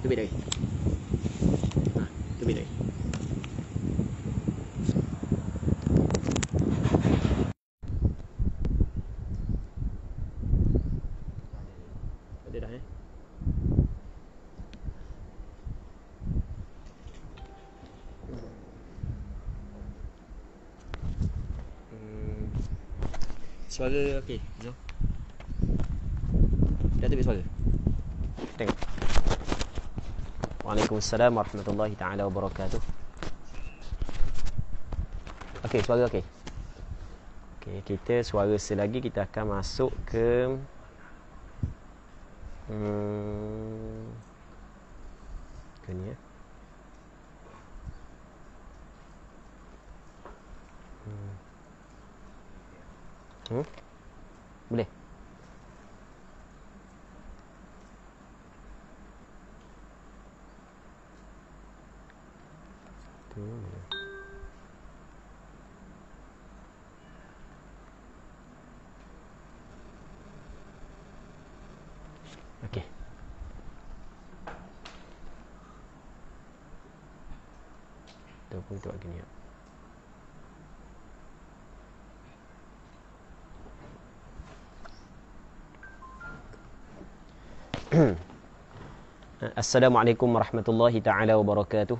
tubik lagi. Tubik lagi. Ada dah Suara okey, Zul. Dah tubik suara. Tengok. Waalaikumsalam warahmatullahi taala wabarakatuh. Okey, suara okey. Okey, kita suara selagi kita akan masuk ke ke ni ya. Boleh? Okey. Kita pun tu gini ya. Assalamualaikum warahmatullahi taala wabarakatuh.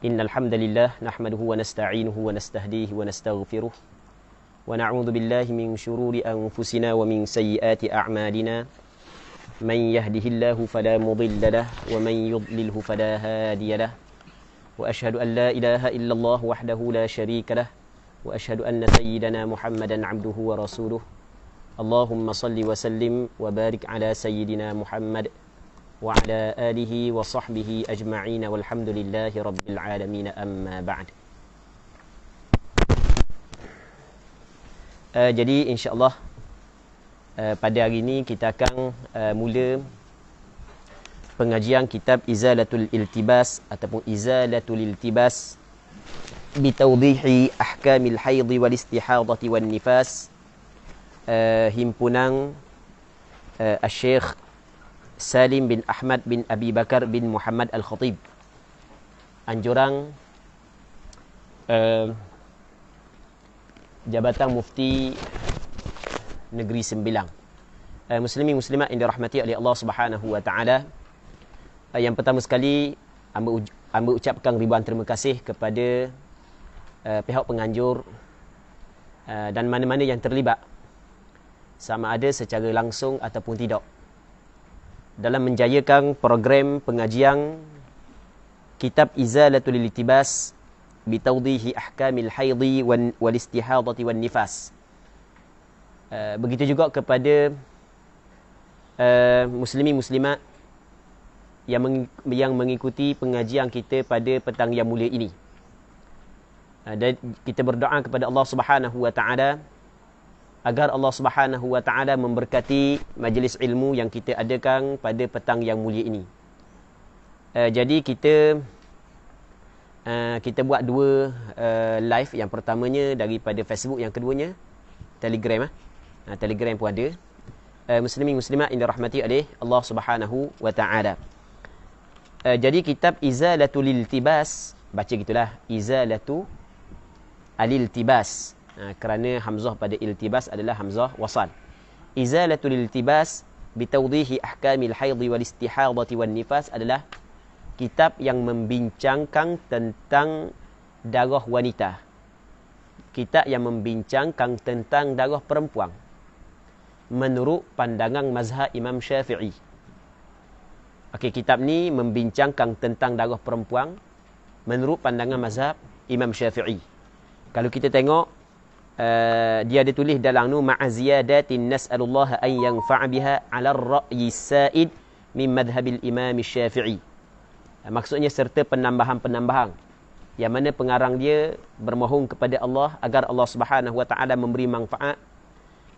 Innal hamdalillah nahmaduhu wa nasta'inuhu wa nastahdihi wa nastaghfiruh wa na'udzu billahi min shururi anfusina wa min sayyiati a'malina. Man yahdihillahu fala mudilla lahu wa man yudlilhu fala hadiya lahu. Wa ashhadu an la ilaha illallah wahdahu la syarika lahu wa ashhadu anna sayyidana Muhammadan 'abduhu wa rasuluh. Allahumma salli wa sallim wa barik ala sayyidina Muhammad wa ala alihi wa sahbihi ajma'in walhamdulillahi rabbil alamin amma ba'd. Jadi insya-Allah pada hari ini kita akan mula pengajian kitab Izalatul Iltibas ataupun Izalatul Iltibas bi tawdihi ahkamil haid wal istihadati wan nifas, himpunan Syekh Salim bin Ahmad bin Abi Bakar bin Muhammad Al-Khatib, anjuran Jabatan Mufti Negeri Sembilang. Muslimin muslimat yang dirahmati oleh Allah Subhanahu wa taala, yang pertama sekali amba ucapkan ribuan terima kasih kepada pihak penganjur dan mana-mana yang terlibat, sama ada secara langsung ataupun tidak, dalam menjayakan program pengajian kitab Izalatul Iltibas bi tawdihi ahkamil haidhi wal istihadati wan nifas. Begitu juga kepada muslimin muslimat yang mengikuti pengajian kita pada petang yang mulia ini. Dan kita berdoa kepada Allah Subhanahu wa taala agar Allah Subhanahu wa taala memberkati majlis ilmu yang kita adakan pada petang yang mulia ini. Jadi kita buat dua live. Yang pertamanya daripada Facebook, yang keduanya Telegram. Telegram pun ada. Muslimin muslimat yang dirahmati oleh Allah Subhanahu wa taala. Jadi kitab Izalatul Iltibas, baca gitulah, Izalatu Al-Iltibas, kerana hamzah pada iltibas adalah hamzah wasal. Izalatul Iltibas bi tawdihi ahkamil haidhi wal istihadati wan nifas adalah kitab yang membincangkan tentang darah wanita. Kitab yang membincangkan tentang darah perempuan menurut pandangan mazhab Imam Syafi'i. Okey, kitab ni membincangkan tentang darah perempuan menurut pandangan mazhab Imam Syafi'i. Kalau kita tengok, dia ada tulis dalam nu ma'aziyadatin nas'alullah an yanfa'a biha 'ala ar-ra'yi sa'id min madhhabil Imam Syafi'i. Maksudnya serta penambahan-penambahan yang mana pengarang dia bermohon kepada Allah agar Allah Subhanahu wa taala memberi manfaat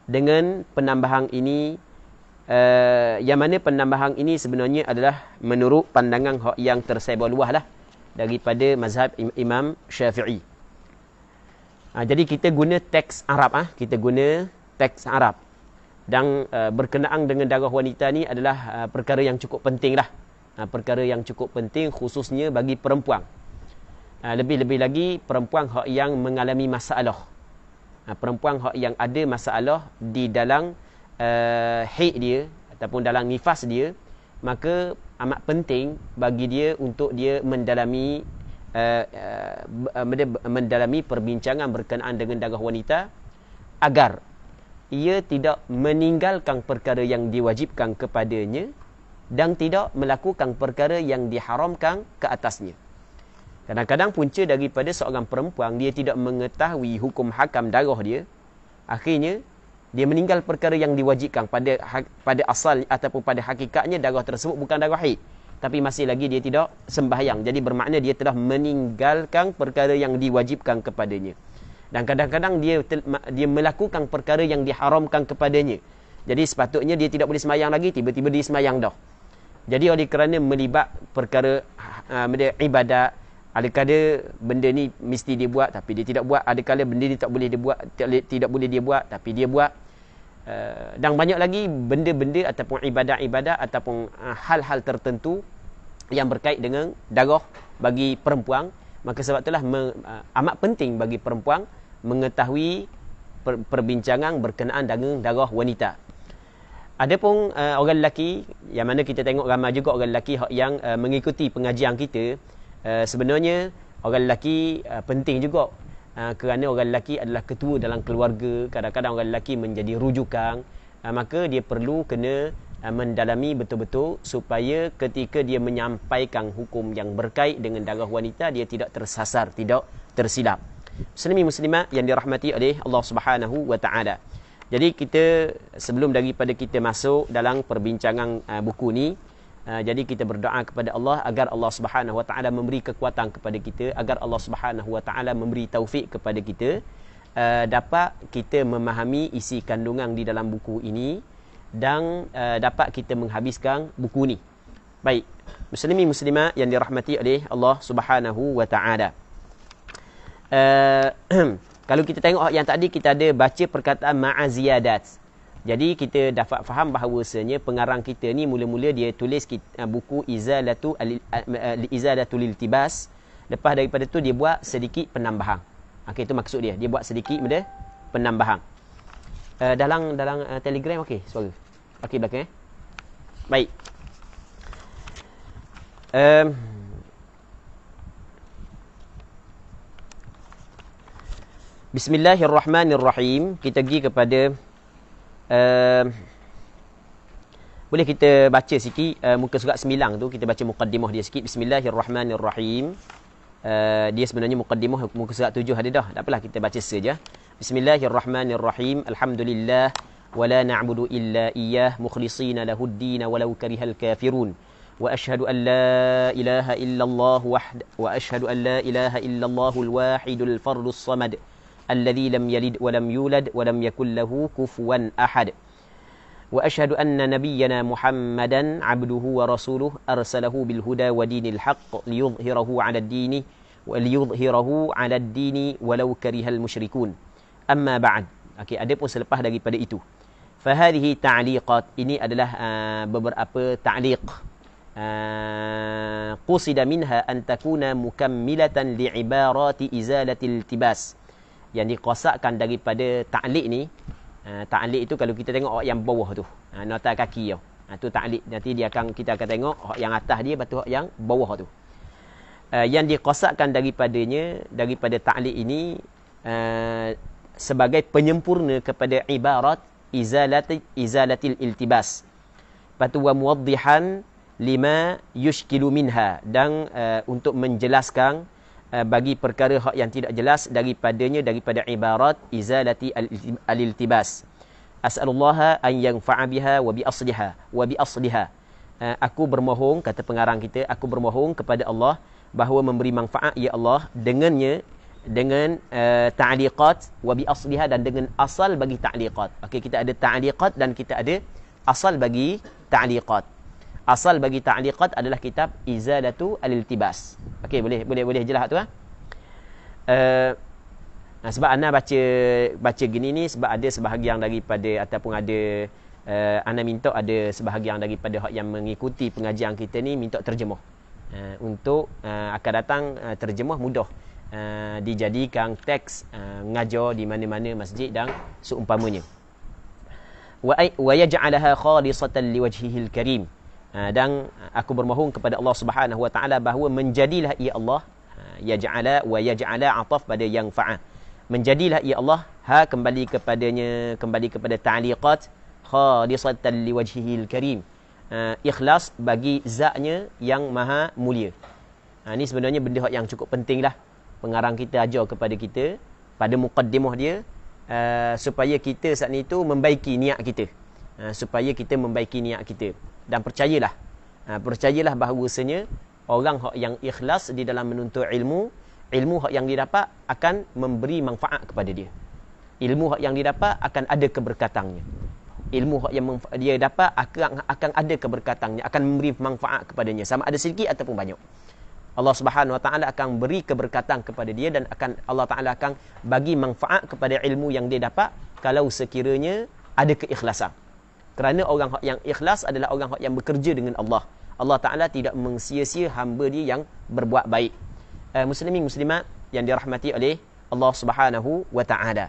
dengan penambahan ini, yang mana penambahan ini sebenarnya adalah menurut pandangan yang tersebar luas lah daripada mazhab Imam Syafi'i. Jadi kita guna teks Arab, kita guna teks Arab. Dan berkenaan dengan darah wanita ni adalah perkara yang cukup penting lah. Perkara yang cukup penting khususnya bagi perempuan. Lebih-lebih lagi perempuan yang mengalami masalah. Perempuan yang ada masalah di dalam haid dia ataupun dalam nifas dia, maka amat penting bagi dia untuk dia mendalami perbincangan berkenaan dengan darah wanita agar ia tidak meninggalkan perkara yang diwajibkan kepadanya dan tidak melakukan perkara yang diharamkan ke atasnya. Kadang-kadang punca daripada seorang perempuan dia tidak mengetahui hukum hakam darah dia, akhirnya dia meninggal perkara yang diwajibkan pada asal ataupun pada hakikatnya darah tersebut bukan darah haid, tapi masih lagi dia tidak sembahyang. Jadi bermakna dia telah meninggalkan perkara yang diwajibkan kepadanya. Dan kadang-kadang dia melakukan perkara yang diharamkan kepadanya. Jadi sepatutnya dia tidak boleh sembahyang lagi, tiba-tiba dia sembahyang dah. Jadi oleh kerana melibat perkara ibadat, adakala benda ni mesti dia buat tapi dia tidak buat, adakala benda ni tak boleh dia buat tapi dia buat. Dan banyak lagi benda-benda ataupun ibadat-ibadat ataupun hal-hal tertentu yang berkait dengan darah bagi perempuan. Maka sebab itulah amat penting bagi perempuan mengetahui perbincangan berkenaan dengan darah wanita. Adapun orang lelaki, yang mana kita tengok ramai juga orang lelaki yang mengikuti pengajian kita, sebenarnya orang lelaki penting juga, kerana orang lelaki adalah ketua dalam keluarga. Kadang-kadang orang lelaki menjadi rujukan, maka dia perlu kena mendalami betul-betul supaya ketika dia menyampaikan hukum yang berkait dengan darah wanita, dia tidak tersasar, tidak tersilap. Muslimin muslimat yang dirahmati oleh Allah Subhanahu wa taala. Jadi kita sebelum daripada kita masuk dalam perbincangan buku ni, jadi kita berdoa kepada Allah agar Allah Subhanahu wa taala memberi kekuatan kepada kita, agar Allah Subhanahu wa taala memberi taufik kepada kita, dapat kita memahami isi kandungan di dalam buku ini dan dapat kita menghabiskan buku ni. Baik, muslimin muslimat yang dirahmati oleh Allah Subhanahu wa taala. Kalau kita tengok yang tadi kita ada baca perkataan ma'aziyadat. Jadi kita dapat faham bahawasanya pengarang kita ni mula-mula dia tulis buku Izalatul Iltibas. Lepas daripada tu dia buat sedikit penambahan. Okey, itu maksud dia. Dia buat sedikit penambahan. Dalam Telegram okey suara. Okey belakang Baik. Bismillahirrahmanirrahim. Kita pergi kepada boleh kita baca sikit muka surat 9 tu, kita baca muqaddimah dia sikit. Bismillahirrahmanirrahim. Dia sebenarnya muqaddimah muka surat 7 ada dah. Tak apalah, kita baca saja. Bismillahirrahmanirrahim. Alhamdulillah wa la na'budu illa iyyah mukhlishina lahud-din walau karihal kafirun. Wa ashhadu an la ilaha illallah wa ashhadu an la ilaha illallahul wahidul fardus samad alladhi lam yalid wa lam yulad wa lam yakul lahu kufuwan ahad. Wa ashhadu anna nabiyyana Muhammadan abduhu wa rasuluhu arsalahu bil huda wa dinil haqq liyudhhirahu 'ala ad-dini walau karihal musyrikun. Amma ba'd. Okey, ada pun selepas daripada itu. Fa hadhihi ta'liqat, ini adalah beberapa ta'liq. Qusida minha an takuna mukammilatan li'ibarati izalatil iltibas. Yang dikosakan daripada ta'liq ni, ta'liq itu kalau kita tengok yang bawah tu, nota kaki tu, tu ta'liq. Nanti kita akan tengok yang atas dia, betul yang bawah tu. Yang dikosakan daripada ta'liq ini sebagai penyempurna kepada ibarat izalatil iltibas. Patu wa muwaddihan lima yushkilu minha, dan untuk menjelaskan bagi perkara yang tidak jelas daripada ibarat izalati al-iltibas. As'alullaha an yanfa'a biha wa bi asliha. Aku bermohon, kata pengarang kita, aku bermohon kepada Allah bahawa memberi manfaat ya Allah dengannya, dengan ta'liqat wa bi asliha, dan dengan asal bagi ta'liqat. Okey, kita ada ta'liqat dan kita ada asal bagi ta'liqat. Asal bagi ta'liqat adalah kitab Izalatu al-Iltibas. Okey, boleh jelas tu sebab ana baca gini ni sebab ada sebahagian daripada ataupun ada ana minta ada sebahagian daripada hak yang mengikuti pengajian kita ni minta terjemah. Untuk akan datang terjemah mudah. Dijadikan teks ngajar di mana-mana masjid dan seumpamanya. Wa yaj'alaha khalisatan liwajhihil karim. Dan aku bermohon kepada Allah Subhanahu wa taala bahawa menjadilah ia Allah, yaj'ala wa yaj'ala ataf pada yang fa'a. Menjadilah ia Allah, kembali kepada ta'liqat, khalisatan liwajhihil karim. Ikhlas bagi zatnya yang maha mulia. Ini sebenarnya benda yang cukup penting lah. Pengarang kita ajar kepada kita pada muqaddimah dia, supaya kita saat ni tu membaiki niat kita. Supaya kita membaiki niat kita. Dan percayalah bahawasanya orang yang ikhlas di dalam menuntut ilmu yang didapat akan memberi manfaat kepada dia. Ilmu yang didapat akan ada keberkatannya. Ilmu yang dia dapat akan ada keberkatannya, akan memberi manfaat kepadanya, sama ada sedikit ataupun banyak. Allah Subhanahu wa taala akan beri keberkatan kepada dia dan Allah taala akan bagi manfaat kepada ilmu yang dia dapat kalau sekiranya ada keikhlasan. Kerana orang yang ikhlas adalah orang yang bekerja dengan Allah. Allah taala tidak mengsia-sia hamba dia yang berbuat baik. Muslimin muslimat yang dirahmati oleh Allah Subhanahu wa taala.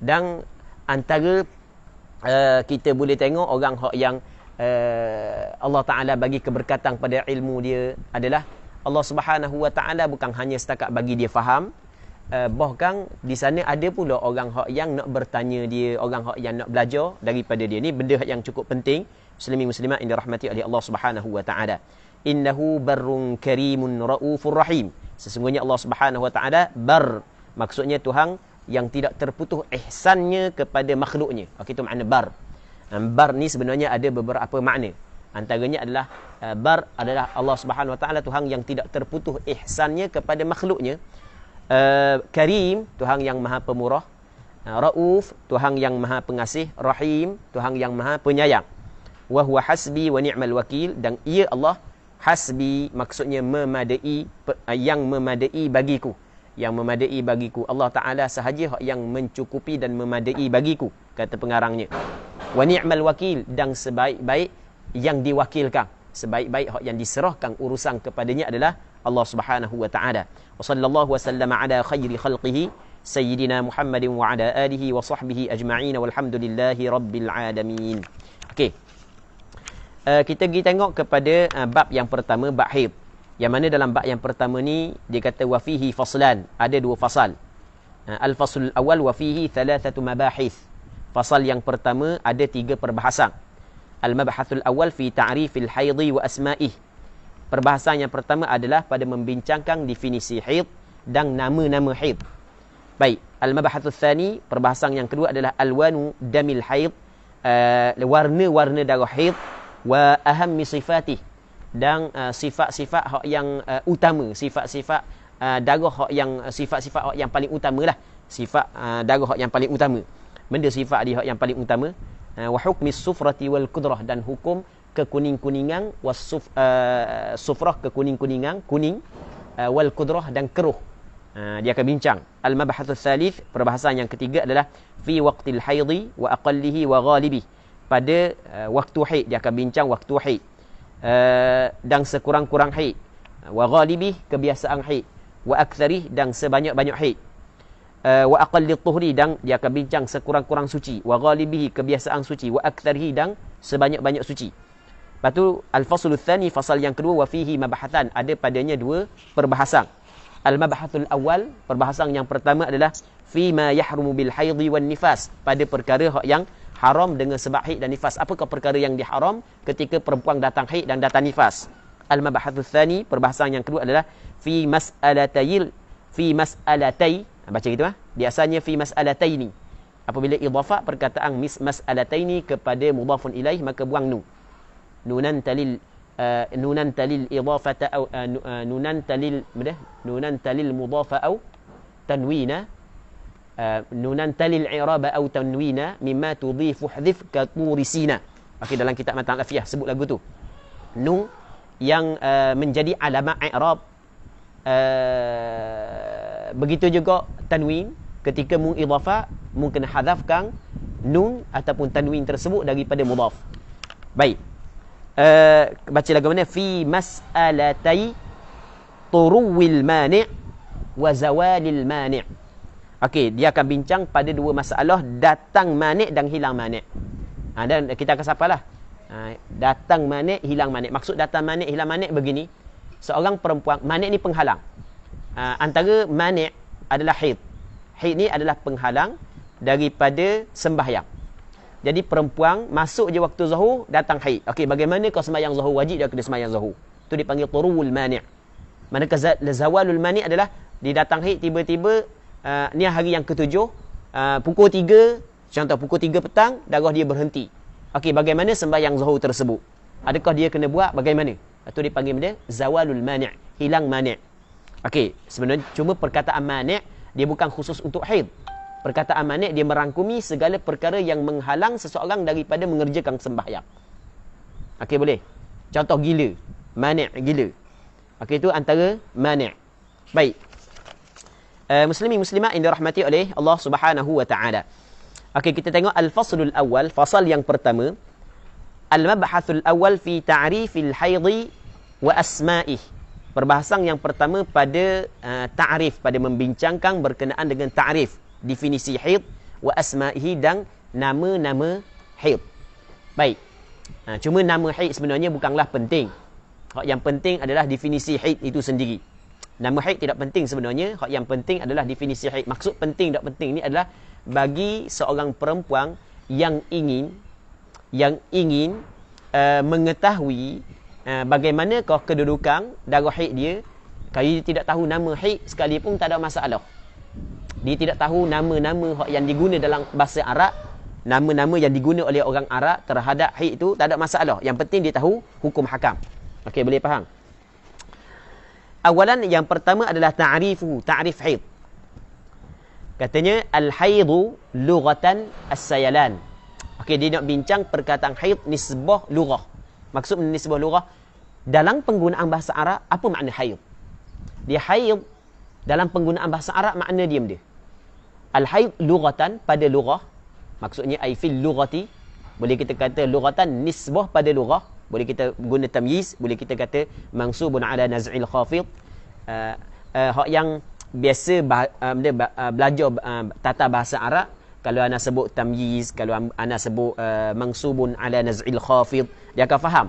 Dan antara kita boleh tengok orang yang Allah taala bagi keberkatan pada ilmu dia adalah Allah Subhanahu wa taala bukan hanya setakat bagi dia faham, bahkan di sana ada pula orang yang nak bertanya dia, orang yang nak belajar daripada dia. Ni benda yang cukup penting, muslimin muslimat yang dirahmati oleh Allah Subhanahu wa taala. Innahu barrun karimun raufur rahim. Sesungguhnya Allah Subhanahu wa taala bar, maksudnya Tuhan yang tidak terputus ihsannya kepada makhluknya. Okey, itu makna bar. Bar ni sebenarnya ada beberapa makna. Antaranya adalah bar adalah Allah Subhanahu wa taala Tuhan yang tidak terputus ihsannya kepada makhluknya. Karim, Tuhan yang maha pemurah. Rauf, Tuhan yang maha pengasih. Rahim, Tuhan yang maha penyayang. Wa huwa hasbi wa ni'mal wakil. Dan ia Allah hasbi, maksudnya memadai, yang memadai bagiku. Yang memadai bagiku. Allah Ta'ala sahaja yang mencukupi dan memadai bagiku, kata pengarangnya. Wa ni'mal wakil, dan sebaik-baik yang diwakilkan, sebaik-baik yang diserahkan urusan kepadanya adalah Allah Subhanahu wa taala. Wa sallallahu wasallam ala khairi khalqihi sayyidina Muhammadin wa ala alihi wa sahbihi ajma'in walhamdulillahi rabbil alamin. Okey. Kita pergi tengok kepada bab yang pertama, bab haid. Yang mana dalam bab yang pertama ni dia kata wa fihi faslan, ada dua fasal. Al-fasl awal wa fihi thalathatu mabahith. Fasal yang pertama ada tiga perbahasan. Al-mabhathul awal fi ta'rifil haidhi wa asma'ih. Perbahasan yang pertama adalah pada membincangkan definisi haid dan nama-nama haid. Baik, al-mabhathul thani, perbahasan yang kedua adalah alwanu damil haid, warna-warna darah haid, wa ahammi sifatih, dan sifat-sifat yang utama, sifat-sifat darah yang sifat-sifat yang paling utamalah, sifat darah yang paling utama. Benda sifat dia yang paling utama. Wa hukmis sufrati wal kudrah, dan hukum kekuning-kuningan, sufrah kekuning-kuningan, kuning, wal kudrah dan keruh. Dia akan bincang. Al-mabhathul thalith, perbahasan yang ketiga adalah fi waqtil haidhi wa aqallihi wa ghalibi. Pada waktu haid, dia akan bincang waktu haid dan sekurang-kurang haid. Wa ghalibi, kebiasaan haid. Wa aktsarih, dan sebanyak-banyak haid. Wa aqallit tuhri, dan dia akan bincang sekurang-kurang suci. Wa ghalibihi, kebiasaan suci. Wa aktsarihi, dan sebanyak-banyak suci. Lepas tu al-faslul tsani, fasal yang kedua, wa fihi mabahatan, ada padanya dua perbahasan. Al-mabhathul awal, perbahasan yang pertama adalah fi ma yahrumu bil haidhi wan nifas, pada perkara yang haram dengan sebab haid dan nifas. Apakah perkara yang diharam ketika perempuan datang haid dan datang nifas? Al-mabhathul tsani, perbahasan yang kedua adalah fi mas'alatai, baca gitu biasanya fi mas'alataini. Apabila idhafah perkataan mas'alataini kepada mudhafun ilaih, maka buang nun. Nunan talil idhafata au nunan talil mudhafa au tanwina, nunan talil i'raba au tanwina mimma tudhifu hadhif ka turisina. Okey, dalam kitab Matan Alfiyah sebut lagu tu. Nun yang menjadi alamat i'rab. Begitu juga tanwin, ketika mengidhafah mungkin hadafkan nun ataupun tanwin tersebut daripada mudhaf. Baik. Baca lagu mana? Fi mas'alatai turuwil mani' wa zawalil mani'. Okey, dia akan bincang pada dua masalah, datang mani' dan hilang mani'. Dan kita akan sapalah. Datang mani', hilang mani'. Maksud datang mani', hilang mani' begini. Seorang perempuan, mani' ni penghalang. Antara mani' adalah haid. Haid ni adalah penghalang daripada sembahyang. Jadi perempuan masuk je waktu zuhur, datang haid. Okey, bagaimana kau sembahyang zuhur? Wajib dia kena sembahyang zuhur. Itu dipanggil turul mani'. Manakah zawalul mani' adalah dia datang haid tiba-tiba, ni hari yang ketujuh, pukul 3, contoh pukul 3 petang, darah dia berhenti. Okey, bagaimana sembahyang zuhur tersebut? Adakah dia kena buat? Bagaimana? Itu dipanggil dia zawalul mani', hilang mani'. Okey, sebenarnya cuma perkataan mani' dia bukan khusus untuk haid. Perkataan mani' dia merangkumi segala perkara yang menghalang seseorang daripada mengerjakan sembahyang. Okey, boleh. Contoh gila, mani' gila. Okey, itu antara mani'. Baik. Muslimin muslimat yang dirahmati oleh Allah Subhanahu wa taala. Okey, kita tengok al-faslul awal, fasal yang pertama. Al-mabhathul awal fi ta'rifil haidhi wa asma'ih. Perbahasan yang pertama pada ta'rif, pada membincangkan berkenaan dengan ta'rif, definisi haid wa asma'ihi dan nama-nama haid. Baik. Cuma nama haid sebenarnya bukanlah penting. Yang penting adalah definisi haid itu sendiri. Nama haid tidak penting sebenarnya. Yang penting adalah definisi haid. Maksud penting tak penting ni adalah bagi seorang perempuan yang ingin mengetahui bagaimanakah kedudukan darah haid dia. Kalau dia tidak tahu nama haid sekalipun tak ada masalah. Dia tidak tahu nama-nama yang diguna dalam bahasa Arab, nama-nama yang diguna oleh orang Arab terhadap haid itu tak ada masalah. Yang penting dia tahu hukum hakam. Okey, boleh faham? Awalan yang pertama adalah ta'rif haid. Katanya al-haidu lughatan as-sayalan. Okey, dia nak bincang perkataan haid nisbah lughah. Maksud nisbah lughah, dalam penggunaan bahasa Arab apa makna haid? Dia haid dalam penggunaan bahasa Arab makna diam dia. Al-haid lughatan pada lughah, maksudnya ai fil lughati, boleh kita kata lughatan nisbah pada lughah, boleh kita guna tamyiz, boleh kita kata mansubun ala naz'il khafid. Hak yang biasa belajar tata bahasa Arab, kalau ana sebut tamyiz, kalau ana sebut mansubun ala naz'il khafid, dia akan faham.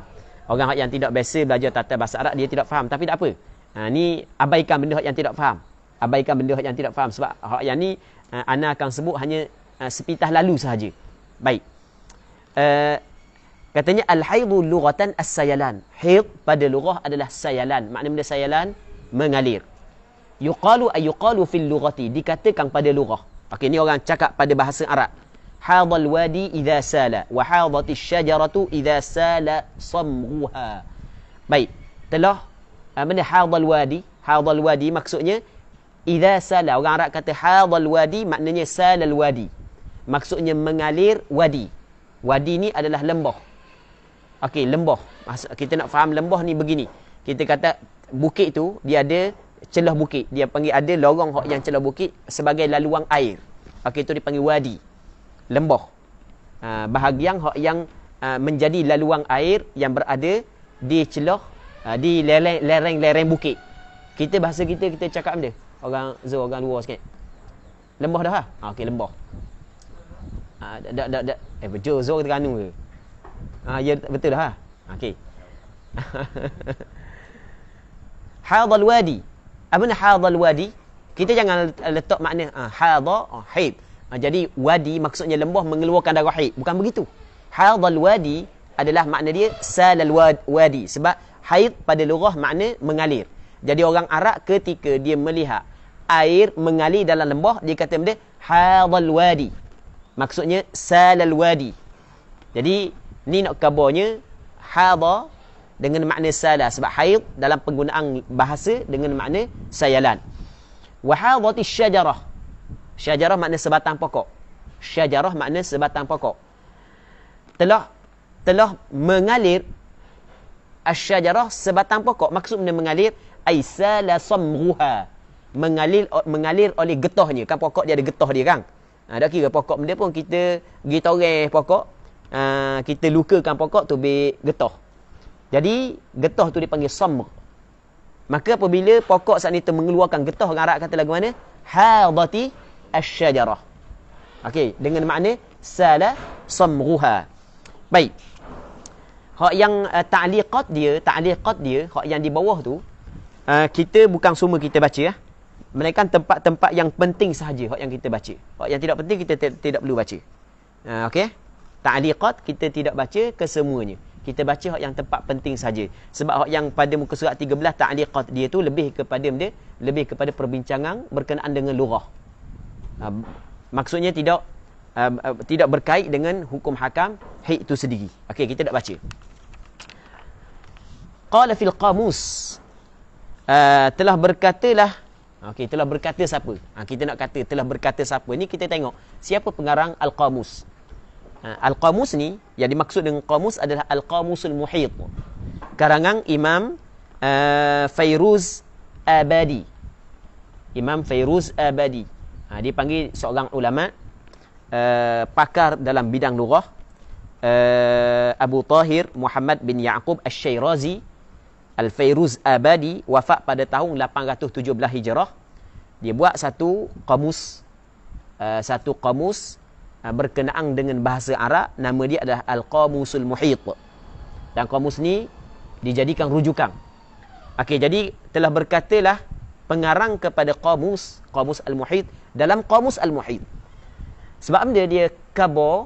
Orang yang tidak biasa belajar tata bahasa Arab, dia tidak faham, tapi tak apa. Ni abaikan benda yang tidak faham. Abaikan benda yang tidak faham, sebab hak yang ni ana akan sebut hanya sepintas lalu sahaja. Baik. Katanya al-haidu lughatan as-sayalan. Haid pada lughah adalah sayalan. Makna benda sayalan mengalir. Yuqalu fil lughati, dikatakan pada lughah. Okey, ni orang cakap pada bahasa Arab. Hadal wadi idza sala wa hadatish syajaratu idza sala samruha. Baik. Telah mana hadal wadi? Hadal wadi maksudnya idza sala. Orang Arab kata hadal wadi maknanya salal wadi. Maksudnya mengalir wadi. Wadi ni adalah lembah. Okey, lembah. Kita nak faham lembah ni begini. Kita kata bukit tu dia ada celah bukit. Dia panggil ada lorong yang celah bukit sebagai laluan air. Okey, itu dipanggil wadi. Lembah. Bahagian yang menjadi laluan air yang berada di celah di lereng-lereng bukit. Kita bahasa kita cakap benda. Orang luar sikit. Lembah dah. Okey, lembah. Betul Zul Terengganu ke? Ya betul dah. Okey. Hadal wadi. Apa ni hadal wadi? Kita jangan letak makna hadha haid. Jadi wadi maksudnya lembah mengeluarkan darah haid. Bukan begitu. Hadal wadi adalah makna dia salal wadi. Sebab haid pada lughah makna mengalir. Jadi orang Arab ketika dia melihat air mengalir dalam lembah, dia kata benda hadal wadi. Maksudnya salal wadi. Jadi ni nak kabarnya hadha dengan makna sala, sebab haid dalam penggunaan bahasa dengan makna sayalan. Wa hadatish syajarah. Syajarah makna sebatang pokok. Syajarah makna sebatang pokok. Telah mengalir asy-syajarah sebatang pokok. Maksud benda mengalir ai sala samruha. Mengalir oleh getahnya. Kan pokok dia ada getah dia kan. Tak kira pokok benda pun kita pergi toreh pokok, kita lukakan pokok tu getah. Jadi getah tu dipanggil samr. Maka apabila pokok saat ni mengeluarkan getah, orang Arab kata lagu mana? Hadati asy-syajarah. Okey, dengan makna sala samruha. Baik. Hak yang ta'liqat dia, hak yang di bawah tu, kita bukan semua kita baca ya. Melainkan tempat-tempat yang penting sahaja hak yang kita baca. Hak yang tidak penting kita tidak perlu baca. Okey. Ta'liqat kita tidak baca kesemuanya. Kita baca hak yang tempat penting saja. Sebab hak yang pada muka surat 13 ta'liqat dia tu lebih kepada perbincangan berkenaan dengan lughah. Maksudnya tidak berkait dengan hukum hakam haid itu sendiri. Okey, kita tak baca. Qala fil qamus. Telah berkatalah. Okey, telah berkata siapa? Kita nak kata telah berkata siapa. Ni kita tengok siapa pengarang al-qamus. Al-qamus ni yang dimaksud dengan qamus adalah al-qamusul muhit. Karangan Imam Fairuz Abadi. Imam Fairuz Abadi. Dia panggil seorang ulama pakar dalam bidang lughah, Abu Tahir Muhammad bin Ya'qub Asy-Syairazi Al-Fairuz Abadi, wafat pada tahun 817 Hijrah. Dia buat satu qamus berkenaan dengan bahasa Arab, nama dia adalah Al-Qamusul Muhit. Dan qamus ni dijadikan rujukan. Okey, jadi telah berkatalah pengarang kepada qamus Al-Muhit dalam Qamus Al-Muhit. Sebab dia khabar,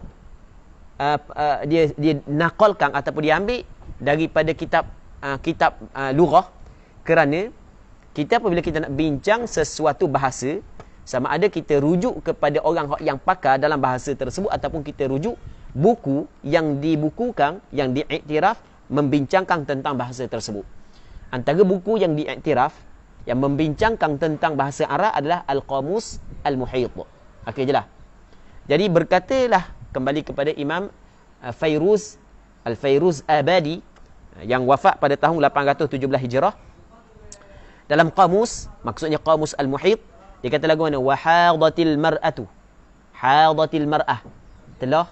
dia naqalkan ataupun dia ambil daripada kitab lughah, kerana kita apabila kita nak bincang sesuatu bahasa, sama ada kita rujuk kepada orang yang pakar dalam bahasa tersebut ataupun kita rujuk buku yang dibukukan, yang diiktiraf membincangkan tentang bahasa tersebut. Antara buku yang diiktiraf yang membincangkan tentang bahasa Arab adalah Al-Qamus Al-Muhit. Okey jelas. Jadi berkatalah kembali kepada Imam Fairuz Al-Fairuz Abadi yang wafat pada tahun 817 Hijrah. Dalam qamus, maksudnya Qamus Al-Muhit, dia kata lagu mana? Wa hadatil mar'atu. Hadatil mar'ah. Telah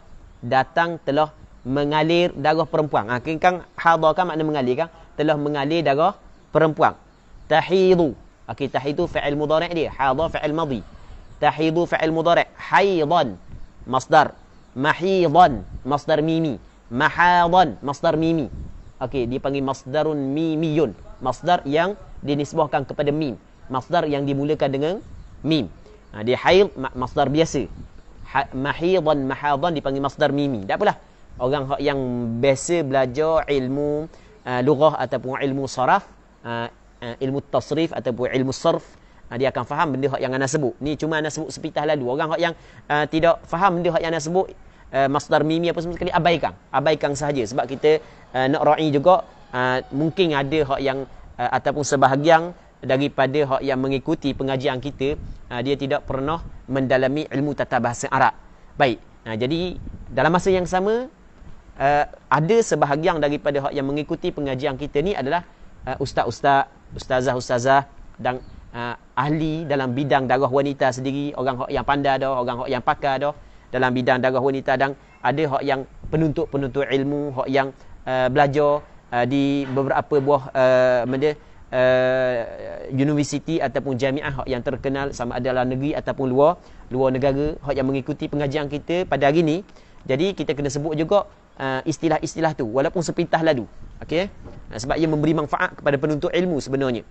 mengalir darah perempuan. Kan hadha kan makna mengalir kan? Telah mengalir darah perempuan. Tahidu. Okey, tahidu fi'il mudhari' dia. Hadha fi'il madhi. Tahidu fi'il mudhari'. Haidan masdar. Mahidan masdar mimi. Mahadan masdar mimi. Okey, dipanggil masdarun mimiyun. Masdar yang dinisbahkan kepada mim. Masdar yang dimulakan dengan mim. Dia haid masdar biasa. Mahidan mahadan dipanggil masdar mimi. Tak apalah. Orang yang biasa belajar ilmu lughah ataupun ilmu saraf, ilmu tasrif ataupun ilmu sarf, dia akan faham benda yang ana sebut. Ni cuma ana sebut sepitah lalu. Orang yang tidak faham benda yang ana sebut, masdar mimi apa semua sekali abaikan sahaja. Sebab kita nak ra'i juga, mungkin ada hak yang ataupun sebahagian daripada hak yang mengikuti pengajian kita, dia tidak pernah mendalami ilmu tata bahasa Arab. Baik. Jadi dalam masa yang sama, ada sebahagian daripada hak yang mengikuti pengajian kita ni adalah ustaz-ustaz, ustazah-ustazah dan ahli dalam bidang darah wanita sendiri, orang hak yang pandai dah, orang hak yang pakar dah dalam bidang darah wanita, dan ada hak yang penuntut ilmu, hak yang belajar di beberapa buah universiti ataupun jamiah hak yang terkenal, sama ada dalam negeri ataupun luar negara, hak yang mengikuti pengajian kita pada hari ni. Jadi kita kena sebut juga istilah-istilah tu walaupun sepintah lalu. Okey, sebab ia memberi manfaat kepada penuntut ilmu sebenarnya.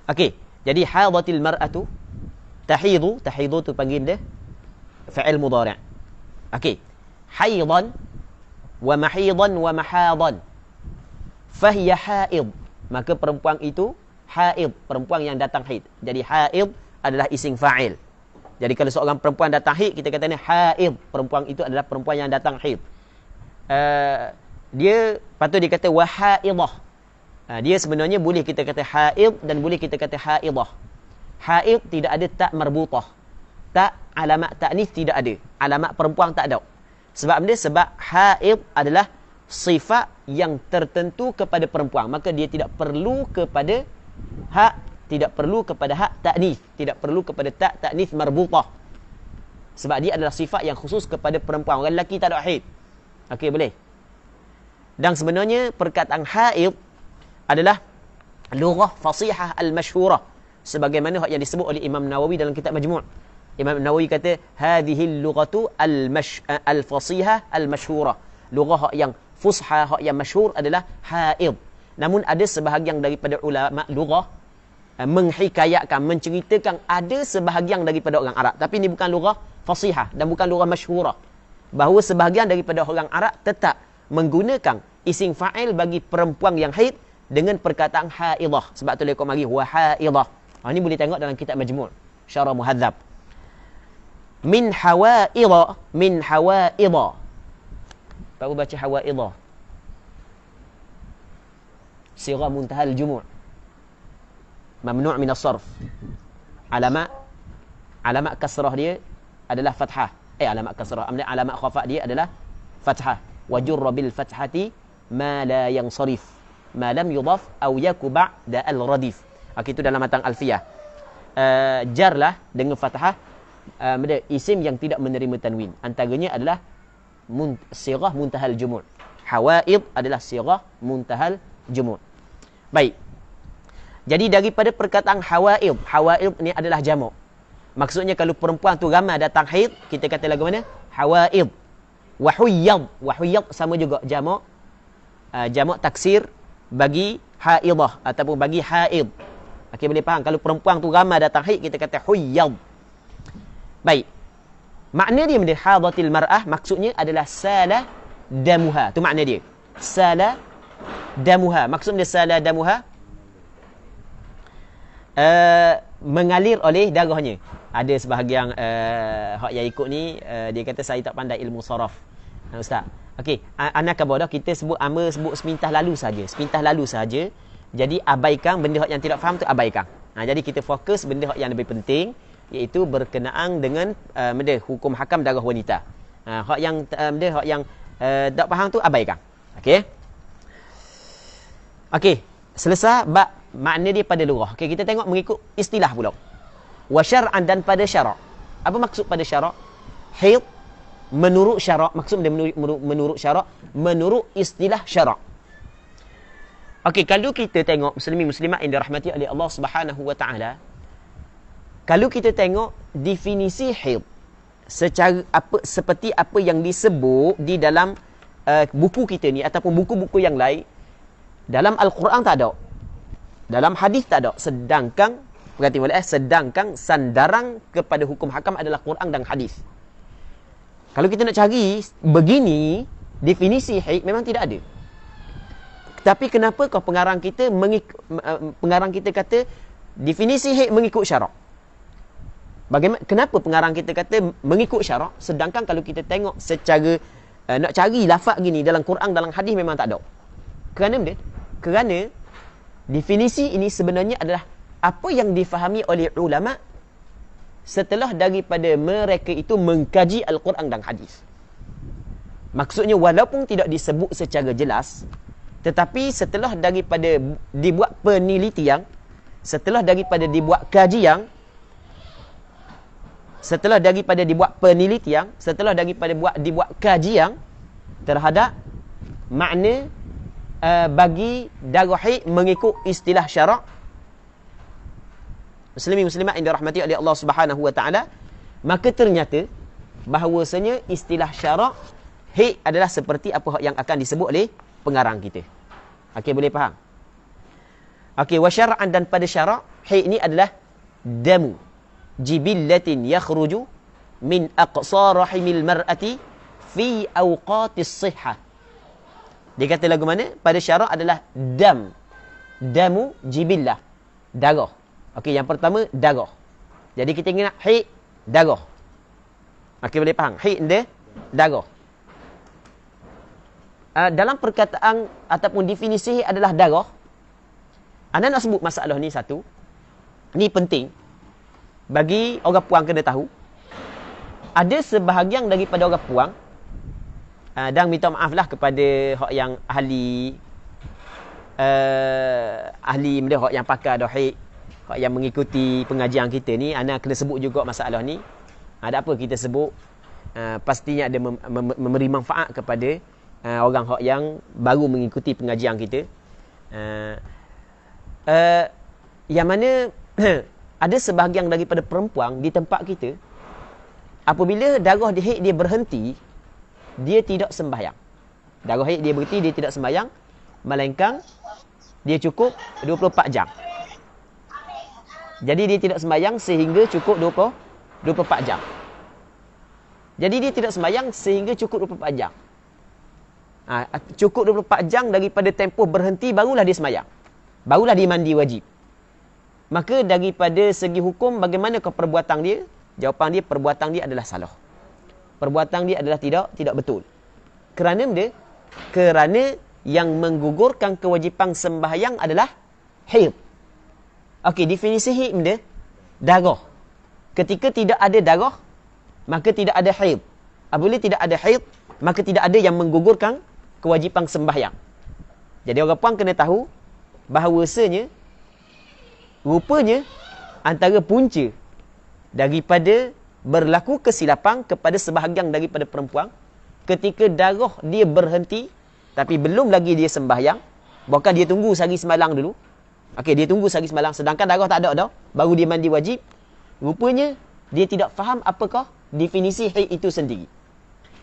Okey, jadi hadatil mar'atu tahidu tu panggil dia fa'il mudhari'. Okey, haidan wa mahidan wa mahadan fahiya haid, maka perempuan itu haid, perempuan yang datang haid. Jadi haid adalah isim fa'il. Jadi kalau seorang perempuan datang haid, kita kata ni haid, perempuan itu adalah perempuan yang datang haid. Dia patut dikata wa haidah. Dia sebenarnya boleh kita kata haid dan boleh kita kata haidah. Haid tidak ada tak marbutah. Tak alamat ta'nits tidak ada. Alamat perempuan tak ada. Sebab dia sebab haid adalah sifat yang tertentu kepada perempuan, maka dia tidak perlu kepada hak ta'nits, tidak perlu kepada tak ta'nits marbutah. Sebab dia adalah sifat yang khusus kepada perempuan. Orang lelaki tak ada haid. Okey, boleh. Dan sebenarnya perkataan haid adalah lughah fasihah al-masyhurah. Sebagaimana yang disebut oleh Imam Nawawi dalam kitab Majmu'. Imam Nawawi kata, hadhihi lughatu al-fasihah al-masyhurah. Lughah yang fusha, yang masyhur adalah haid. Namun ada sebahagian daripada ulama lughah menghikayatkan, menceritakan ada sebahagian daripada orang Arab. Tapi ini bukan lughah fasihah dan bukan lughah masyhurah. Bahawa sebahagian daripada orang Arab tetap menggunakan isim fa'il bagi perempuan yang haid dengan perkataan haidah. Sebab tu lekok mari wa haidah. Ini boleh tengok dalam kitab Majmu', Syarah Muhadzab. Min hawaidha, min hawaidha. Baru baca hawaidha. Sirah muntahal jumu'. Mamnu' min as-sarf. Alamat kasrah dia adalah fathah. Alamat kasrah. Alamat khafah dia adalah fathah. Wa jurra bil fathati ma la yansarif. Ma lam yudhaf aw yaku ba'da al-radif. Itu dalam matan alfiyah. Jarlah dengan fathah isim yang tidak menerima tanwin. Antaranya adalah sirah muntahal jumu'. Hawaid adalah sirah muntahal jumu'. Baik. Jadi daripada perkataan hawaid, hawaid ni adalah jamak. Maksudnya kalau perempuan tu ramai datang haid, kita kata lagu mana? Hawaid. Wahuyyad sama juga jamak. Jamak taksir bagi haidah ataupun bagi haid. Okey, boleh faham? Kalau perempuan tu ramai datang haid, kita kata huyyad. Baik. Makna dia menjadi hadatil mar'ah, maksudnya adalah sala damuha. Tu makna dia. Sala damuha. Maksudnya sala damuha mengalir oleh darahnya. Ada sebahagian hak yang ikut ni dia kata saya tak pandai ilmu saraf. Ustaz. Okey, anak kabar dah kita sebut sepintas lalu saja. Jadi abaikan benda hak yang tidak faham tu abaikan. Jadi kita fokus benda hak yang lebih penting, iaitu berkenaan dengan hukum hakam darah wanita. Hak yang hak yang tak faham tu abaikan. Okey. Okey, selesai bab makna dia pada lughah. Okey, kita tengok mengikut istilah pula. Wa syar'an, dan pada syarak. Apa maksud pada syarak? Haid menurut syarak. Maksud dia menurut syarak, menurut istilah syarak. Okey, kalau kita tengok muslimin muslimat yang dirahmati oleh Allah Subhanahu wa taala, kalau kita tengok definisi haid secara seperti apa yang disebut di dalam buku kita ni ataupun buku-buku yang lain, dalam Al-Quran tak ada, dalam hadis tak ada. Sedangkan berarti sedangkan sandaran kepada hukum hakam adalah Quran dan hadis. Kalau kita nak cari begini definisi haid, memang tidak ada. Tapi kenapa kau pengarang kita kata definisi haid mengikut syarak? Kenapa pengarang kita kata mengikut syarak, sedangkan kalau kita tengok secara nak cari lafaz gini dalam Quran, dalam hadis memang tak ada. Kerana definisi ini sebenarnya adalah apa yang difahami oleh ulama setelah daripada mereka itu mengkaji Al-Quran dan hadis. Maksudnya walaupun tidak disebut secara jelas, tetapi setelah daripada dibuat penelitian, setelah daripada dibuat kajian, setelah daripada dibuat kajian terhadap makna bagi darah haid mengikut istilah syarak, muslimin muslimat yang dirahmati oleh Allah Subhanahu wa taala, maka ternyata bahawasanya istilah syarak haid adalah seperti apa yang akan disebut oleh pengarang kita. Okey, boleh faham? Okey, wa syar'an, dan pada syarak haid ini adalah damu jibillatin yakhruju min aqsa rahimil mar'ati fi awqatis sihhah. Dia kata lagu mana? Pada syarak adalah damu jibillah, darah. Okey, yang pertama darah. Jadi kita ingat haid darah. Okey, boleh faham? Haid dia darah. Dalam perkataan ataupun definisi adalah darah. Anda nak sebut masalah ni satu. Ni penting bagi orang puang kena tahu. Ada sebahagian daripada orang puang, dan minta maaflah kepada hak yang ahli benda, hak yang pakar dah haid, hak yang mengikuti pengajian kita ni, ana kena sebut juga masalah ni. Ada apa kita sebut, pastinya ada memberi manfaat kepada orang yang baru mengikuti pengajian kita. Yang mana ada sebahagian daripada perempuan di tempat kita, apabila darah haid dia berhenti, dia tidak sembahyang. Darah haid dia berhenti, dia tidak sembahyang, melainkan dia cukup 24 jam. Jadi dia tidak sembahyang sehingga cukup 24 jam. Jadi dia tidak sembahyang sehingga cukup 24 jam. Cukup 24 jam daripada tempoh berhenti, barulah dia sembahyang. Barulah dia mandi wajib. Maka daripada segi hukum, bagaimanakah perbuatan dia? Jawapan dia, perbuatan dia adalah salah. Perbuatan dia adalah tidak betul. Kerana benda? Kerana yang menggugurkan kewajipan sembahyang adalah haid. Okey, definisi haid benda? Darah. Ketika tidak ada darah, maka tidak ada haid. Apabila tidak ada haid, maka tidak ada yang menggugurkan kewajipan sembahyang. Jadi orang puan kena tahu bahawasanya rupanya antara punca daripada berlaku kesilapan kepada sebahagian daripada perempuan, ketika darah dia berhenti tapi belum lagi dia sembahyang, bahkan dia tunggu sehari semalam dulu. Okey, dia tunggu sehari semalam, sedangkan darah tak ada dah, baru dia mandi wajib. Rupanya dia tidak faham apakah definisi haid itu sendiri.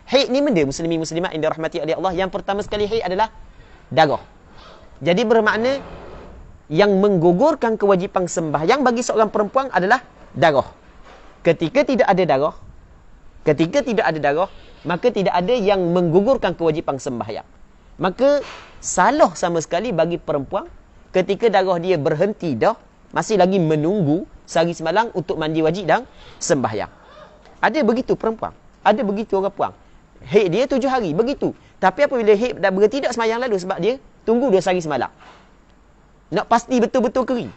Haid ni benda muslimin muslimat yang dirahmati oleh Allah, yang pertama sekali haid adalah darah. Jadi bermakna yang menggugurkan kewajipan sembahyang bagi seorang perempuan adalah darah. Ketika tidak ada darah, maka tidak ada yang menggugurkan kewajipan sembahyang. Maka salah sama sekali bagi perempuan ketika darah dia berhenti dah, masih lagi menunggu sehari semalam untuk mandi wajib dan sembahyang. Ada begitu perempuan, ada begitu orang puang. Haid dia 7 hari, begitu. Tapi apabila haid dah berhenti, tak sembahyang lalu sebab dia tunggu 2 hari semalam. Nak pasti betul-betul kering.